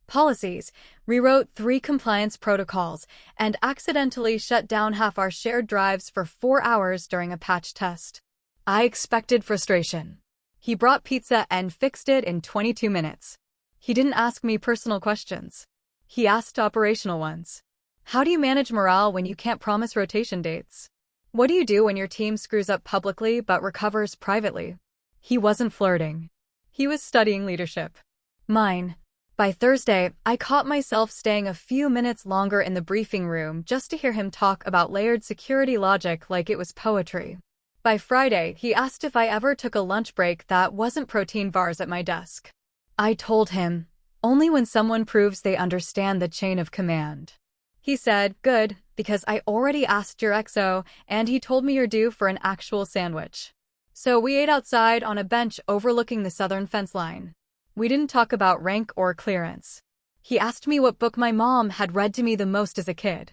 policies, rewrote 3 compliance protocols, and accidentally shut down half our shared drives for 4 hours during a patch test. I expected frustration. He brought pizza and fixed it in 22 minutes. He didn't ask me personal questions. He asked operational ones. How do you manage morale when you can't promise rotation dates? What do you do when your team screws up publicly but recovers privately? He wasn't flirting. He was studying leadership. Mine. By Thursday, I caught myself staying a few minutes longer in the briefing room just to hear him talk about layered security logic like it was poetry. By Friday, he asked if I ever took a lunch break that wasn't protein bars at my desk. I told him, only when someone proves they understand the chain of command. He said, good, because I already asked your XO, and he told me you're due for an actual sandwich. So we ate outside on a bench overlooking the southern fence line. We didn't talk about rank or clearance. He asked me what book my mom had read to me the most as a kid.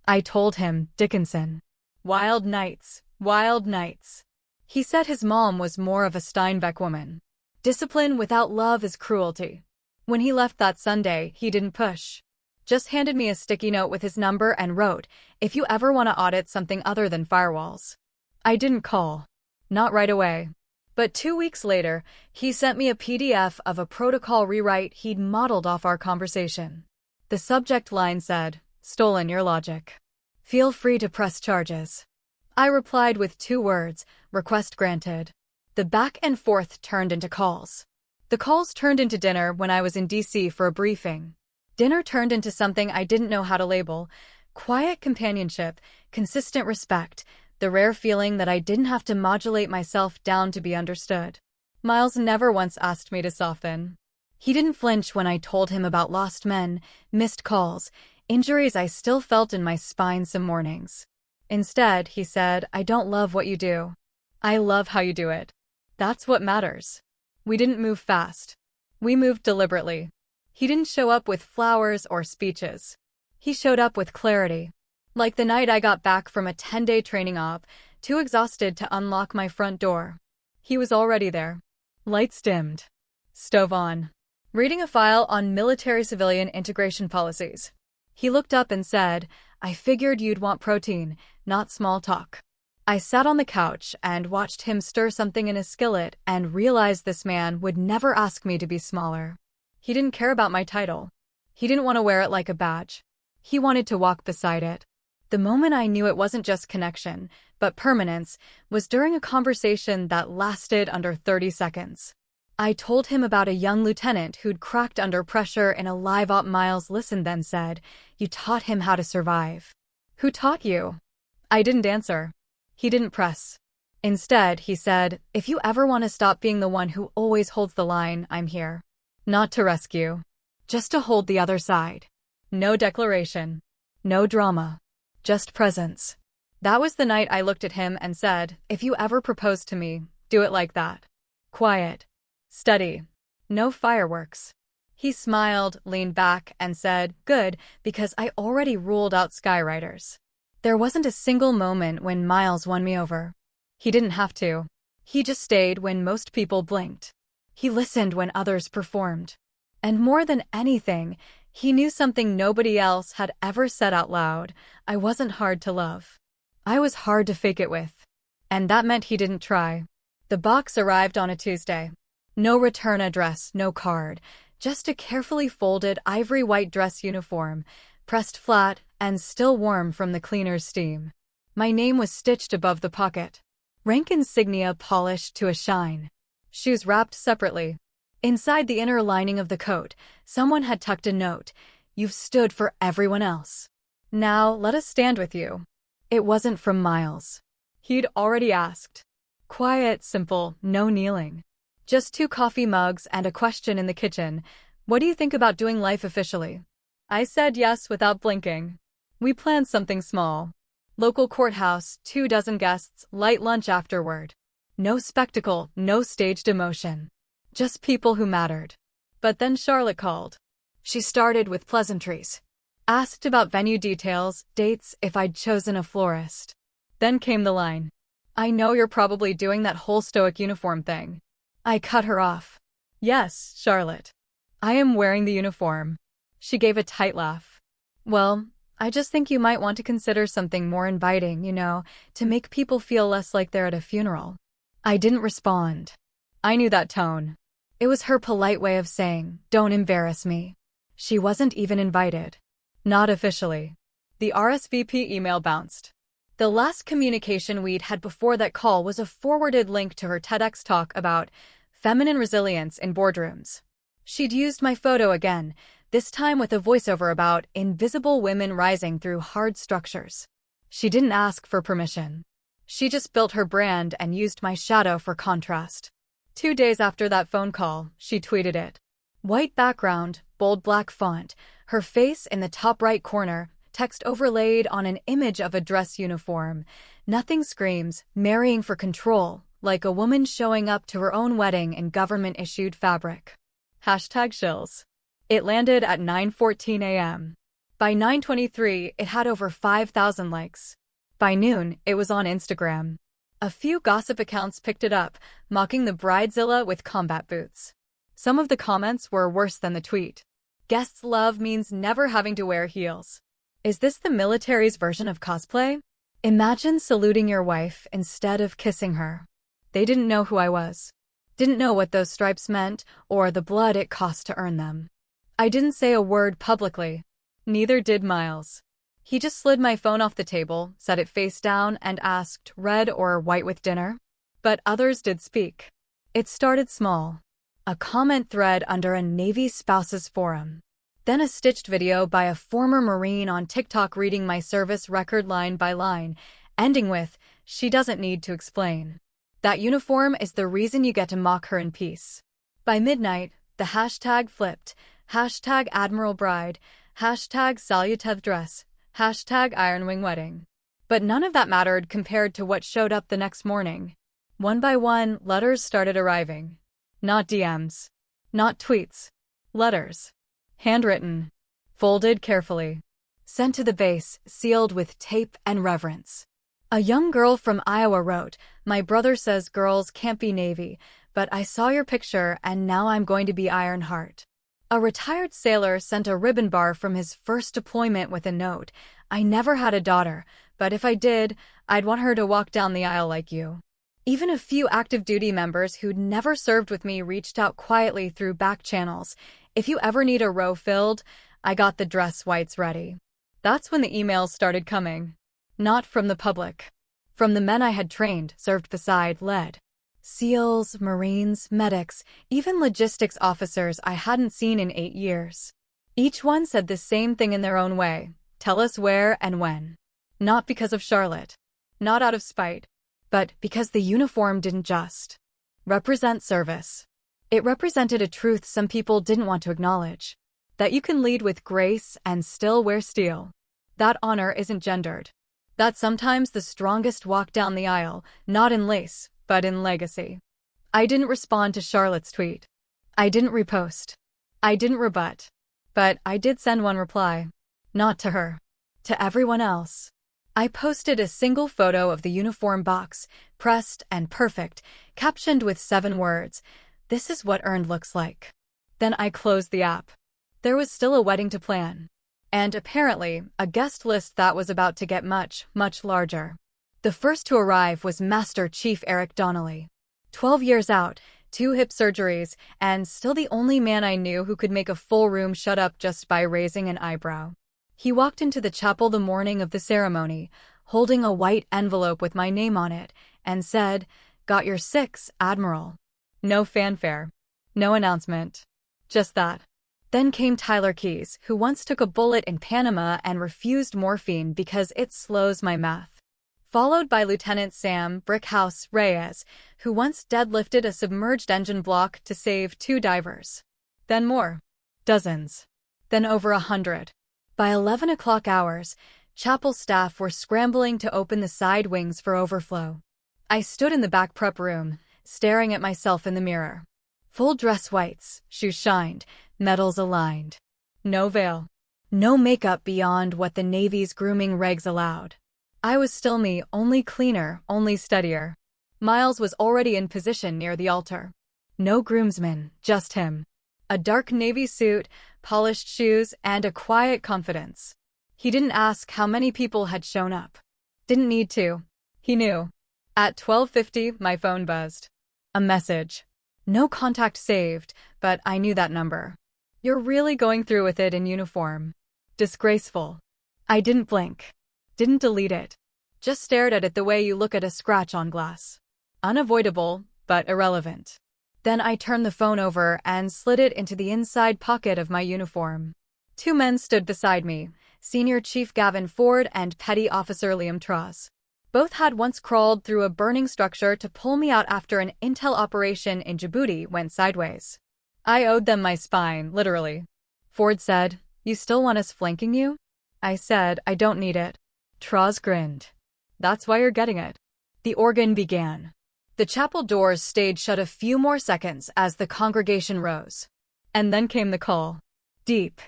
I told him, Dickinson. Wild Nights, Wild Nights. He said his mom was more of a Steinbeck woman. Discipline without love is cruelty. When he left that Sunday, he didn't push. Just handed me a sticky note with his number and wrote, if you ever want to audit something other than firewalls. I didn't call. Not right away. But 2 weeks later, he sent me a PDF of a protocol rewrite he'd modeled off our conversation. The subject line said, stolen your logic. Feel free to press charges. I replied with 2 words, request granted. The back and forth turned into calls. The calls turned into dinner when I was in DC for a briefing. Dinner turned into something I didn't know how to label. Quiet companionship, consistent respect, the rare feeling that I didn't have to modulate myself down to be understood. Miles never once asked me to soften. He didn't flinch when I told him about lost men, missed calls, injuries I still felt in my spine some mornings. Instead, he said, I don't love what you do. I love how you do it. That's what matters. We didn't move fast. We moved deliberately. He didn't show up with flowers or speeches. He showed up with clarity. Like the night I got back from a 10-day training op, too exhausted to unlock my front door. He was already there. Lights dimmed. Stove on. Reading a file on military-civilian integration policies. He looked up and said, I figured you'd want protein, not small talk. I sat on the couch and watched him stir something in a skillet and realized this man would never ask me to be smaller. He didn't care about my title. He didn't want to wear it like a badge. He wanted to walk beside it. The moment I knew it wasn't just connection, but permanence, was during a conversation that lasted under 30 seconds. I told him about a young lieutenant who'd cracked under pressure in a live op. Miles listened, then said, you taught him how to survive. Who taught you? I didn't answer. He didn't press. Instead, he said, if you ever want to stop being the one who always holds the line, I'm here. Not to rescue. Just to hold the other side. No declaration. No drama. Just presence. That was the night I looked at him and said, if you ever propose to me, do it like that. Quiet. Steady. No fireworks. He smiled, leaned back, and said, good, because I already ruled out skywriters. There wasn't a single moment when Miles won me over. He didn't have to. He just stayed when most people blinked. He listened when others performed. And more than anything, he knew something nobody else had ever said out loud. I wasn't hard to love. I was hard to fake it with. And that meant he didn't try. The box arrived on a Tuesday. No return address, no card. Just a carefully folded ivory white dress uniform, pressed flat and still warm from the cleaner's steam. My name was stitched above the pocket. Rank insignia polished to a shine. Shoes wrapped separately. Inside the inner lining of the coat, someone had tucked a note. You've stood for everyone else. Now let us stand with you. It wasn't from Miles. He'd already asked. Quiet, simple, no kneeling. Just 2 coffee mugs and a question in the kitchen. What do you think about doing life officially? I said yes without blinking. We planned something small. Local courthouse, 24 guests, light lunch afterward. No spectacle, no staged emotion. Just people who mattered. But then Charlotte called. She started with pleasantries. Asked about venue details, dates, if I'd chosen a florist. Then came the line. I know you're probably doing that whole stoic uniform thing. I cut her off. Yes, Charlotte. I am wearing the uniform. She gave a tight laugh. Well, I just think you might want to consider something more inviting, to make people feel less like they're at a funeral. I didn't respond. I knew that tone. It was her polite way of saying, don't embarrass me. She wasn't even invited. Not officially. The RSVP email bounced. The last communication we'd had before that call was a forwarded link to her TEDx talk about feminine resilience in boardrooms. She'd used my photo again, this time with a voiceover about invisible women rising through hard structures. She didn't ask for permission. She just built her brand and used my shadow for contrast. 2 days after that phone call, she tweeted it. White background, bold black font, her face in the top right corner, text overlaid on an image of a dress uniform. Nothing screams, marrying for control, like a woman showing up to her own wedding in government-issued fabric. #shills. It landed at 9:14 a.m. By 9:23, it had over 5,000 likes. By noon, it was on Instagram. A few gossip accounts picked it up, mocking the bridezilla with combat boots. Some of the comments were worse than the tweet. Guests' love means never having to wear heels. Is this the military's version of cosplay? Imagine saluting your wife instead of kissing her. They didn't know who I was. Didn't know what those stripes meant or the blood it cost to earn them. I didn't say a word publicly. Neither did Miles. He just slid my phone off the table, set it face down, and asked, red or white with dinner? But others did speak. It started small. A comment thread under a Navy spouses forum. Then a stitched video by a former Marine on TikTok reading my service record line by line, ending with, she doesn't need to explain. That uniform is the reason you get to mock her in peace. By midnight, the hashtag flipped. #Admiral bride, #saluteth dress, #ironwing wedding. But none of that mattered compared to what showed up the next morning. One by one, letters started arriving. Not DMs. Not tweets. Letters. Handwritten. Folded carefully. Sent to the base, sealed with tape and reverence. A young girl from Iowa wrote, my brother says girls can't be Navy, but I saw your picture and now I'm going to be Ironheart. A retired sailor sent a ribbon bar from his first deployment with a note, I never had a daughter, but if I did, I'd want her to walk down the aisle like you. Even a few active duty members who'd never served with me reached out quietly through back channels. If you ever need a row filled, I got the dress whites ready. That's when the emails started coming. Not from the public. From the men I had trained, served beside, led. SEALs, Marines, medics, even logistics officers I hadn't seen in 8 years. Each one said the same thing in their own way. Tell us where and when. Not because of Charlotte. Not out of spite. But because the uniform didn't just represent service. It represented a truth some people didn't want to acknowledge. That you can lead with grace and still wear steel. That honor isn't gendered. That sometimes the strongest walk down the aisle, not in lace, but in legacy. I didn't respond to Charlotte's tweet. I didn't repost. I didn't rebut. But I did send one reply. Not to her. To everyone else. I posted a single photo of the uniform box, pressed and perfect, captioned with 7 words. This is what earned looks like. Then I closed the app. There was still a wedding to plan. And apparently, a guest list that was about to get much, much larger. The first to arrive was Master Chief Eric Donnelly. 12 years out, 2 hip surgeries, and still the only man I knew who could make a full room shut up just by raising an eyebrow. He walked into the chapel the morning of the ceremony, holding a white envelope with my name on it, and said, "Got your 6, Admiral." No fanfare. No announcement. Just that. Then came Tyler Keys, who once took a bullet in Panama and refused morphine because it slows my math. followed by Lieutenant Sam Brickhouse Reyes, who once deadlifted a submerged engine block to save 2 divers. Then more. Dozens. Then over 100. By 11 o'clock hours, chapel staff were scrambling to open the side wings for overflow. I stood in the back prep room, staring at myself in the mirror. Full dress whites, shoes shined, medals aligned. No veil. No makeup beyond what the Navy's grooming regs allowed. I was still me, only cleaner, only steadier. Miles was already in position near the altar. No groomsman, just him. A dark navy suit, polished shoes, and a quiet confidence. He didn't ask how many people had shown up. Didn't need to. He knew. At 12:50, my phone buzzed. A message. No contact saved, but I knew that number. You're really going through with it in uniform. Disgraceful. I didn't blink. Didn't delete it. Just stared at it the way you look at a scratch on glass. Unavoidable, but irrelevant. Then I turned the phone over and slid it into the inside pocket of my uniform. 2 men stood beside me, Senior Chief Gavin Ford and Petty Officer Liam Tross. Both had once crawled through a burning structure to pull me out after an intel operation in Djibouti went sideways. I owed them my spine, literally. Ford said, "You still want us flanking you?" I said, "I don't need it." Tross grinned. "That's why you're getting it." The organ began. The chapel doors stayed shut a few more seconds as the congregation rose. And then came the call. Deep.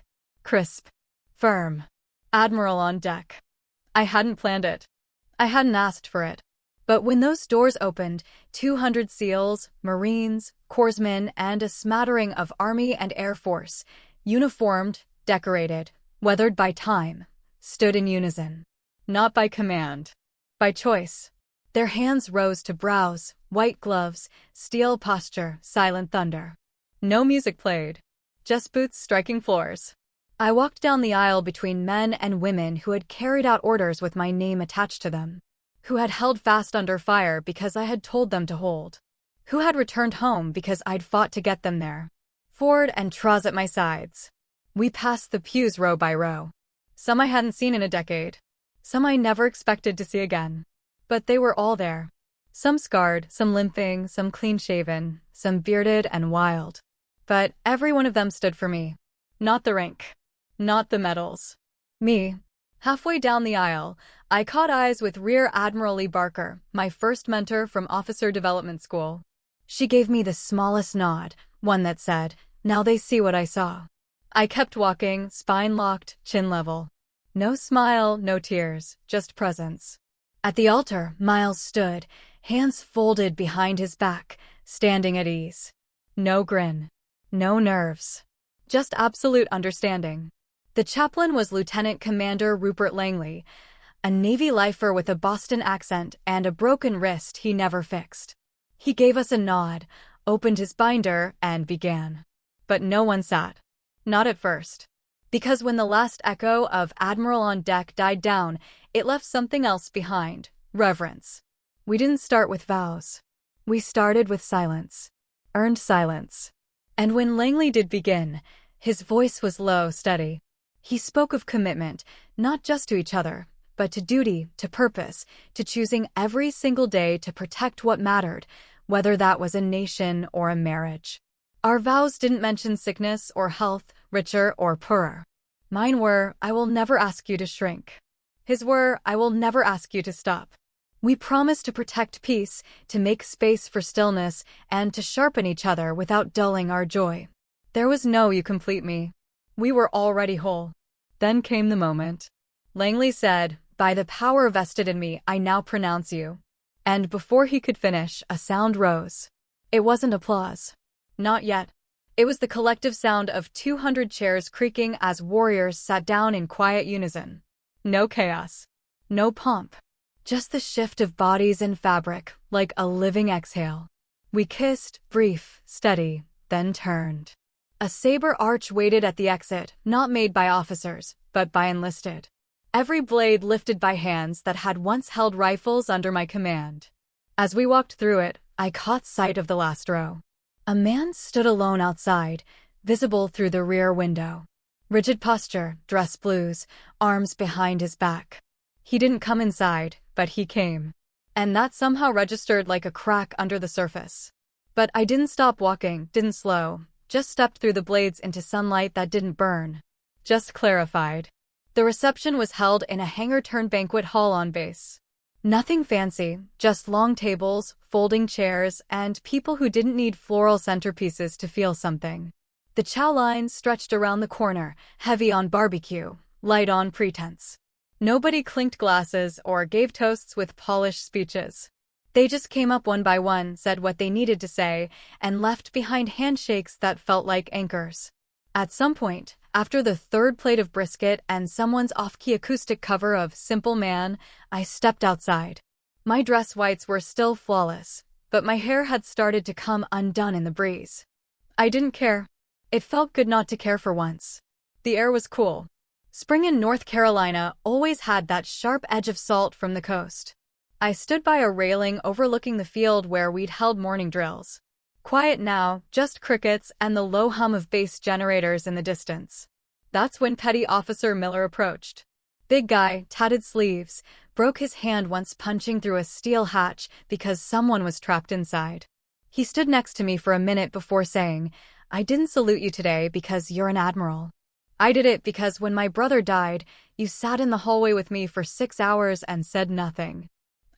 Crisp. Firm. Admiral on deck. I hadn't planned it. I hadn't asked for it. But when those doors opened, 200 SEALs, Marines, Corpsmen, and a smattering of Army and Air Force, uniformed, decorated, weathered by time, stood in unison. Not by command. By choice. Their hands rose to brows, white gloves, steel posture, silent thunder. No music played. Just boots striking floors. I walked down the aisle between men and women who had carried out orders with my name attached to them. Who had held fast under fire because I had told them to hold. Who had returned home because I'd fought to get them there. Ford and Tross at my sides. We passed the pews row by row. Some I hadn't seen in a decade. Some I never expected to see again. But they were all there. Some scarred, some limping, some clean-shaven, some bearded and wild. But every one of them stood for me. Not the rank. Not the medals. Me. Halfway down the aisle, I caught eyes with Rear Admiral Lee Barker, my first mentor from Officer Development School. She gave me the smallest nod, one that said, "Now they see what I saw." I kept walking, spine locked, chin level. No smile, no tears, just presence. At the altar, Miles stood, hands folded behind his back, standing at ease. No grin. No nerves. Just absolute understanding. The chaplain was Lieutenant Commander Rupert Langley, a Navy lifer with a Boston accent and a broken wrist he never fixed. He gave us a nod, opened his binder, and began. But no one sat. Not at first. Because when the last echo of Admiral on deck died down, it left something else behind, reverence. We didn't start with vows. We started with silence. Earned silence. And when Langley did begin, his voice was low, steady. He spoke of commitment, not just to each other, but to duty, to purpose, to choosing every single day to protect what mattered, whether that was a nation or a marriage. Our vows didn't mention sickness or health, richer or poorer. Mine were, "I will never ask you to shrink." His were, "I will never ask you to stop." We promised to protect peace, to make space for stillness, and to sharpen each other without dulling our joy. There was no "you complete me." We were already whole. Then came the moment. Langley said, "By the power vested in me, I now pronounce you." And before he could finish, a sound rose. It wasn't applause. Not yet. It was the collective sound of 200 chairs creaking as warriors sat down in quiet unison. No chaos. No pomp. Just the shift of bodies and fabric, like a living exhale. We kissed, brief, steady, then turned. A saber arch waited at the exit, not made by officers, but by enlisted. Every blade lifted by hands that had once held rifles under my command. As we walked through it, I caught sight of the last row. A man stood alone outside, visible through the rear window. Rigid posture, dress blues, arms behind his back. He didn't come inside, but he came. And that somehow registered like a crack under the surface. But I didn't stop walking, didn't slow, just stepped through the blades into sunlight that didn't burn. Just clarified. The reception was held in a hangar-turned banquet hall on base. Nothing fancy, just long tables, folding chairs, and people who didn't need floral centerpieces to feel something. The chow line stretched around the corner, heavy on barbecue, light on pretense. Nobody clinked glasses or gave toasts with polished speeches. They just came up one by one, said what they needed to say, and left behind handshakes that felt like anchors. At some point, after the third plate of brisket and someone's off-key acoustic cover of Simple Man, I stepped outside. My dress whites were still flawless, but my hair had started to come undone in the breeze. I didn't care. It felt good not to care for once. The air was cool. Spring in North Carolina always had that sharp edge of salt from the coast. I stood by a railing overlooking the field where we'd held morning drills. Quiet now, just crickets and the low hum of base generators in the distance. That's when Petty Officer Miller approached. Big guy, tatted sleeves, broke his hand once punching through a steel hatch because someone was trapped inside. He stood next to me for a minute before saying, "I didn't salute you today because you're an admiral. I did it because when my brother died, you sat in the hallway with me for 6 hours and said nothing."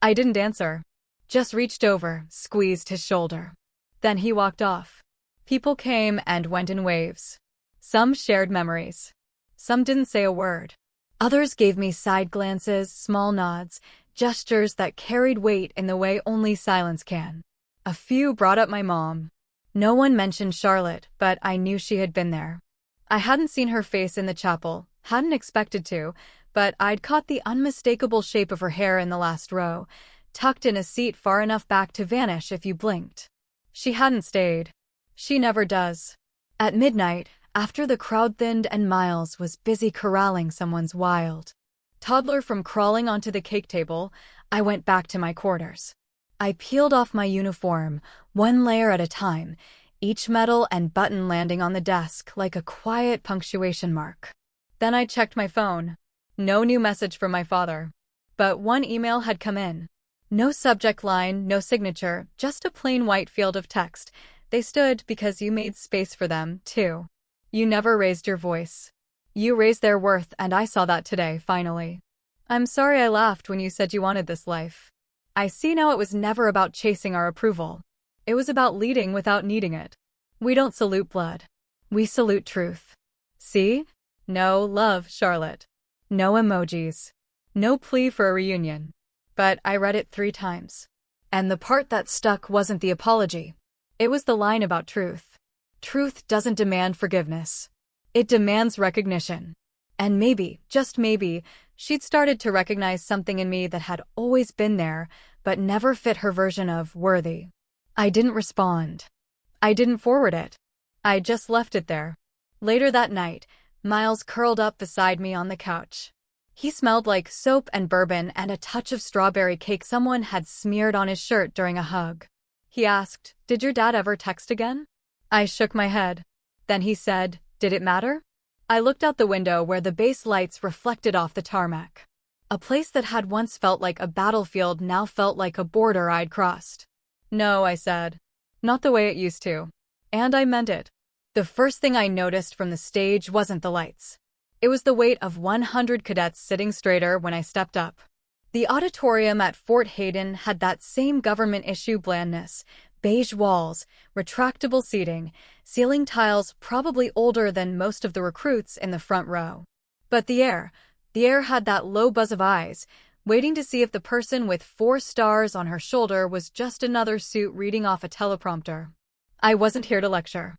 I didn't answer. Just reached over, squeezed his shoulder. Then he walked off. People came and went in waves. Some shared memories. Some didn't say a word. Others gave me side glances, small nods, gestures that carried weight in the way only silence can. A few brought up my mom. No one mentioned Charlotte, but I knew she had been there. I hadn't seen her face in the chapel, hadn't expected to, but I'd caught the unmistakable shape of her hair in the last row, tucked in a seat far enough back to vanish if you blinked. She hadn't stayed. She never does. At midnight, after the crowd thinned and Miles was busy corralling someone's wild toddler from crawling onto the cake table, I went back to my quarters. I peeled off my uniform, one layer at a time, each medal and button landing on the desk like a quiet punctuation mark. Then I checked my phone. No new message from my father. But one email had come in. No subject line, no signature, just a plain white field of text. They stood because you made space for them, too. You never raised your voice. You raised their worth, and I saw that today, finally. I'm sorry I laughed when you said you wanted this life. I see now it was never about chasing our approval. It was about leading without needing it. We don't salute blood. We salute truth. See? No love, Charlotte. No emojis. No plea for a reunion. But I read it 3 times. And the part that stuck wasn't the apology. It was the line about truth. Truth doesn't demand forgiveness. It demands recognition. And maybe, just maybe, she'd started to recognize something in me that had always been there, but never fit her version of worthy. I didn't respond. I didn't forward it. I just left it there. Later that night, Miles curled up beside me on the couch. He smelled like soap and bourbon and a touch of strawberry cake someone had smeared on his shirt during a hug. He asked, "Did your dad ever text again?" I shook my head. Then he said, "Did it matter?" I looked out the window where the base lights reflected off the tarmac. A place that had once felt like a battlefield now felt like a border I'd crossed. "No," I said. "Not the way it used to." And I meant it. The first thing I noticed from the stage wasn't the lights. It was the weight of 100 cadets sitting straighter when I stepped up. The auditorium at Fort Hayden had that same government-issue blandness, beige walls, retractable seating, ceiling tiles probably older than most of the recruits in the front row. But the air had that low buzz of eyes, waiting to see if the person with 4 stars on her shoulder was just another suit reading off a teleprompter. I wasn't here to lecture.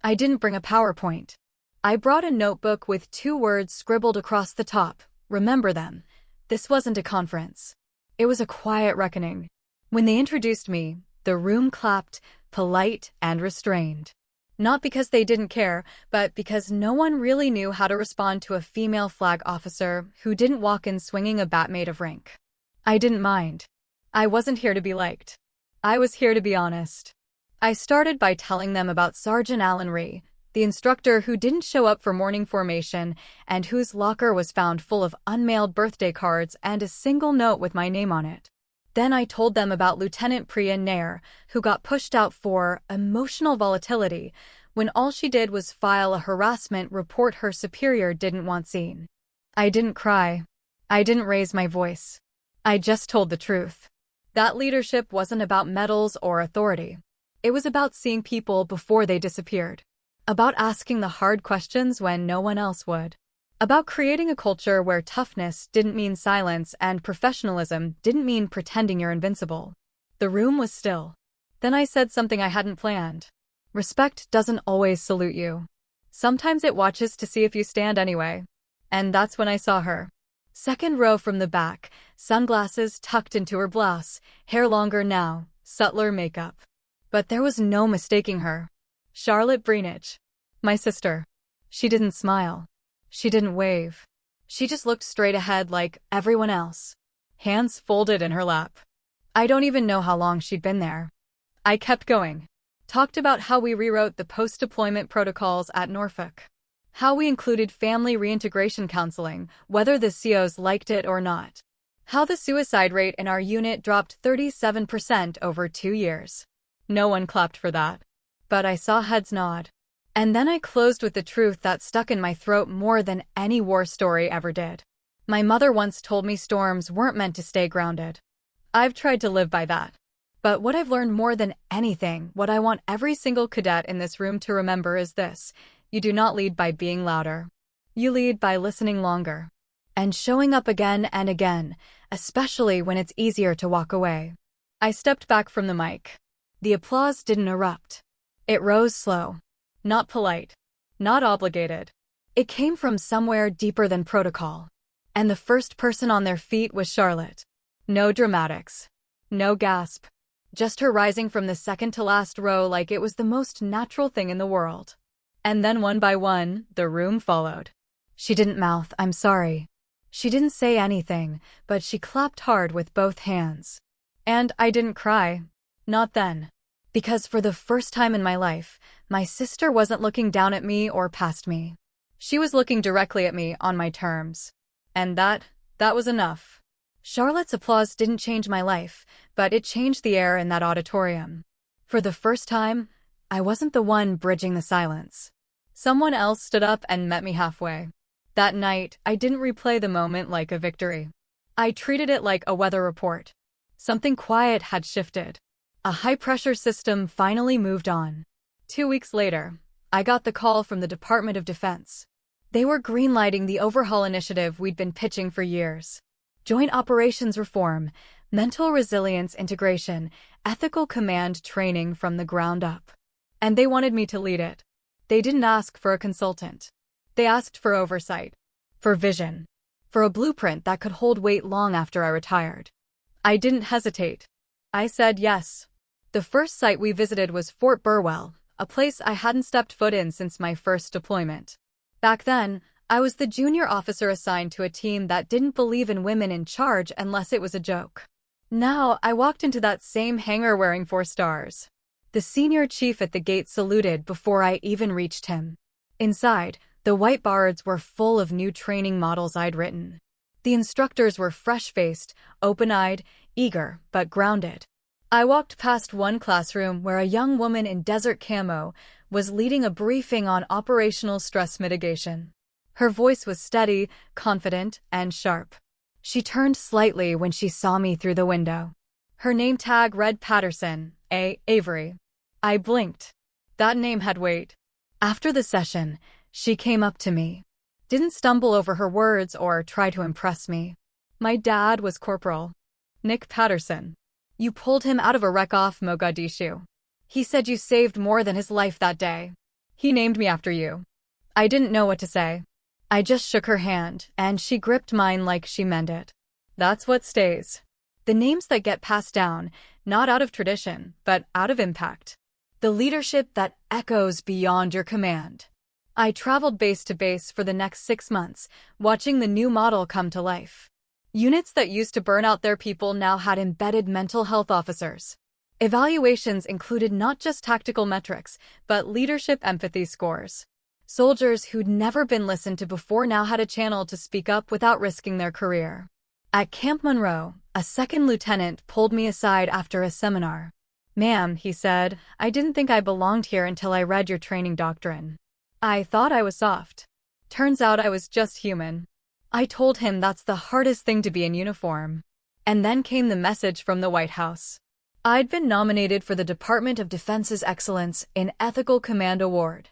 I didn't bring a PowerPoint. I brought a notebook with 2 words scribbled across the top. Remember them. This wasn't a conference. It was a quiet reckoning. When they introduced me, the room clapped, polite and restrained. Not because they didn't care, but because no one really knew how to respond to a female flag officer who didn't walk in swinging a bat made of rank. I didn't mind. I wasn't here to be liked. I was here to be honest. I started by telling them about Sergeant Alan Rhee, The instructor who didn't show up for morning formation and whose locker was found full of unmailed birthday cards and a single note with my name on it. Then I told them about Lieutenant Priya Nair, who got pushed out for emotional volatility when all she did was file a harassment report her superior didn't want seen. I didn't cry. I didn't raise my voice. I just told the truth. That leadership wasn't about medals or authority. It was about seeing people before they disappeared. About asking the hard questions when no one else would. About creating a culture where toughness didn't mean silence and professionalism didn't mean pretending you're invincible. The room was still. Then I said something I hadn't planned. Respect doesn't always salute you. Sometimes it watches to see if you stand anyway. And that's when I saw her. Second row from the back, sunglasses tucked into her blouse, hair longer now, subtler makeup. But there was no mistaking her. Charlotte Breenidge. My sister. She didn't smile. She didn't wave. She just looked straight ahead like everyone else. Hands folded in her lap. I don't even know how long she'd been there. I kept going. Talked about how we rewrote the post-deployment protocols at Norfolk. How we included family reintegration counseling, whether the COs liked it or not. How the suicide rate in our unit dropped 37% over 2 years. No one clapped for that. But I saw heads nod. And then I closed with the truth that stuck in my throat more than any war story ever did. My mother once told me storms weren't meant to stay grounded. I've tried to live by that. But what I've learned more than anything, what I want every single cadet in this room to remember is this: you do not lead by being louder. You lead by listening longer. And showing up again and again, especially when it's easier to walk away. I stepped back from the mic. The applause didn't erupt. It rose slow. Not polite. Not obligated. It came from somewhere deeper than protocol. And the first person on their feet was Charlotte. No dramatics. No gasp. Just her rising from the second to last row like it was the most natural thing in the world. And then one by one, the room followed. She didn't mouth, "I'm sorry." She didn't say anything, but she clapped hard with both hands. And I didn't cry. Not then. Because for the first time in my life, my sister wasn't looking down at me or past me. She was looking directly at me on my terms. And that was enough. Charlotte's applause didn't change my life, but it changed the air in that auditorium. For the first time, I wasn't the one bridging the silence. Someone else stood up and met me halfway. That night, I didn't replay the moment like a victory. I treated it like a weather report. Something quiet had shifted. A high-pressure system finally moved on. 2 weeks later, I got the call from the Department of Defense. They were greenlighting the overhaul initiative we'd been pitching for years. Joint operations reform, mental resilience integration, ethical command training from the ground up. And they wanted me to lead it. They didn't ask for a consultant. They asked for oversight, for vision, for a blueprint that could hold weight long after I retired. I didn't hesitate. I said yes. The first site we visited was Fort Burwell, a place I hadn't stepped foot in since my first deployment. Back then, I was the junior officer assigned to a team that didn't believe in women in charge unless it was a joke. Now, I walked into that same hangar wearing 4 stars. The senior chief at the gate saluted before I even reached him. Inside, the whiteboards were full of new training models I'd written. The instructors were fresh-faced, open-eyed, eager, but grounded. I walked past one classroom where a young woman in desert camo was leading a briefing on operational stress mitigation. Her voice was steady, confident, and sharp. She turned slightly when she saw me through the window. Her name tag read Patterson, Avery. I blinked. That name had weight. After the session, she came up to me. Didn't stumble over her words or try to impress me. My dad was Corporal Nick Patterson. You pulled him out of a wreck off Mogadishu. He said you saved more than his life that day. He named me after you. I didn't know what to say. I just shook her hand, and she gripped mine like she meant it. That's what stays. The names that get passed down, not out of tradition, but out of impact. The leadership that echoes beyond your command. I traveled base to base for the next 6 months, watching the new model come to life. Units that used to burn out their people now had embedded mental health officers. Evaluations included not just tactical metrics, but leadership empathy scores. Soldiers who'd never been listened to before now had a channel to speak up without risking their career. At Camp Monroe, a second lieutenant pulled me aside after a seminar. "Ma'am," he said, "I didn't think I belonged here until I read your training doctrine. I thought I was soft. Turns out I was just human." I told him that's the hardest thing to be in uniform. And then came the message from the White House. I'd been nominated for the Department of Defense's Excellence in Ethical Command Award.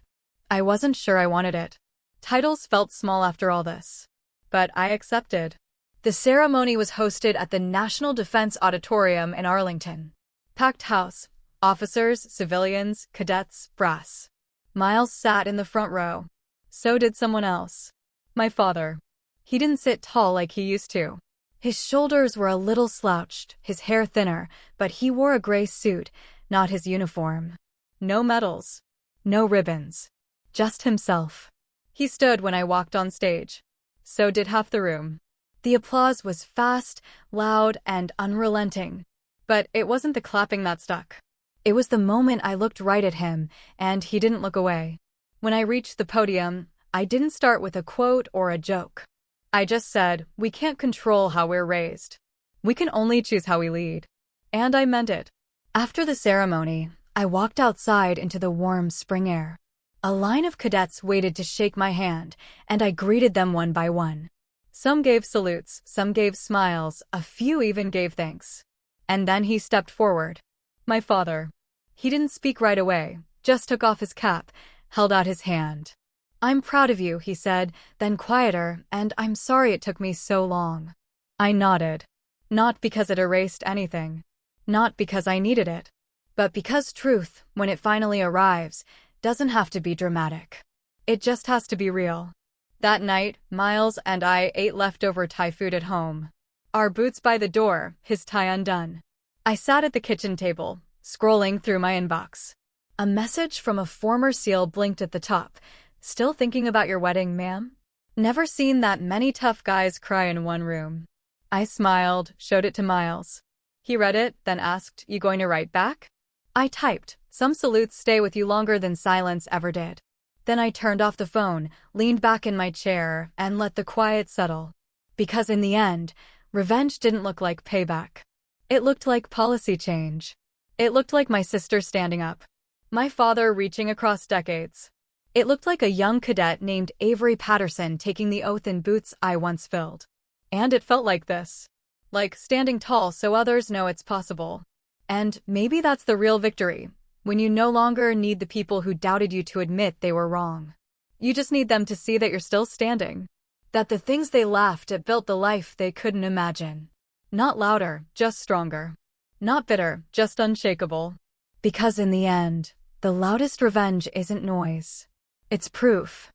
I wasn't sure I wanted it. Titles felt small after all this. But I accepted. The ceremony was hosted at the National Defense Auditorium in Arlington. Packed house. Officers, civilians, cadets, brass. Miles sat in the front row. So did someone else. My father. He didn't sit tall like he used to. His shoulders were a little slouched, his hair thinner, but he wore a gray suit, not his uniform. No medals. No ribbons. Just himself. He stood when I walked on stage. So did half the room. The applause was fast, loud, and unrelenting. But it wasn't the clapping that stuck. It was the moment I looked right at him, and he didn't look away. When I reached the podium, I didn't start with a quote or a joke. I just said, "We can't control how we're raised. We can only choose how we lead." And I meant it. After the ceremony, I walked outside into the warm spring air. A line of cadets waited to shake my hand, and I greeted them one by one. Some gave salutes, some gave smiles, a few even gave thanks. And then he stepped forward. My father. He didn't speak right away, just took off his cap, held out his hand. "I'm proud of you," he said, then quieter, "and I'm sorry it took me so long." I nodded. Not because it erased anything. Not because I needed it. But because truth, when it finally arrives, doesn't have to be dramatic. It just has to be real. That night, Miles and I ate leftover Thai food at home. Our boots by the door, his tie undone. I sat at the kitchen table, scrolling through my inbox. A message from a former SEAL blinked at the top. "Still thinking about your wedding, ma'am? Never seen that many tough guys cry in one room." I smiled, showed it to Miles. He read it, then asked, "You going to write back?" I typed, "Some salutes stay with you longer than silence ever did." Then I turned off the phone, leaned back in my chair, and let the quiet settle. Because in the end, revenge didn't look like payback. It looked like policy change. It looked like my sister standing up. My father reaching across decades. It looked like a young cadet named Avery Patterson taking the oath in boots I once filled. And it felt like this. Like standing tall so others know it's possible. And maybe that's the real victory, when you no longer need the people who doubted you to admit they were wrong. You just need them to see that you're still standing. That the things they laughed at built the life they couldn't imagine. Not louder, just stronger. Not bitter, just unshakable. Because in the end, the loudest revenge isn't noise. It's proof.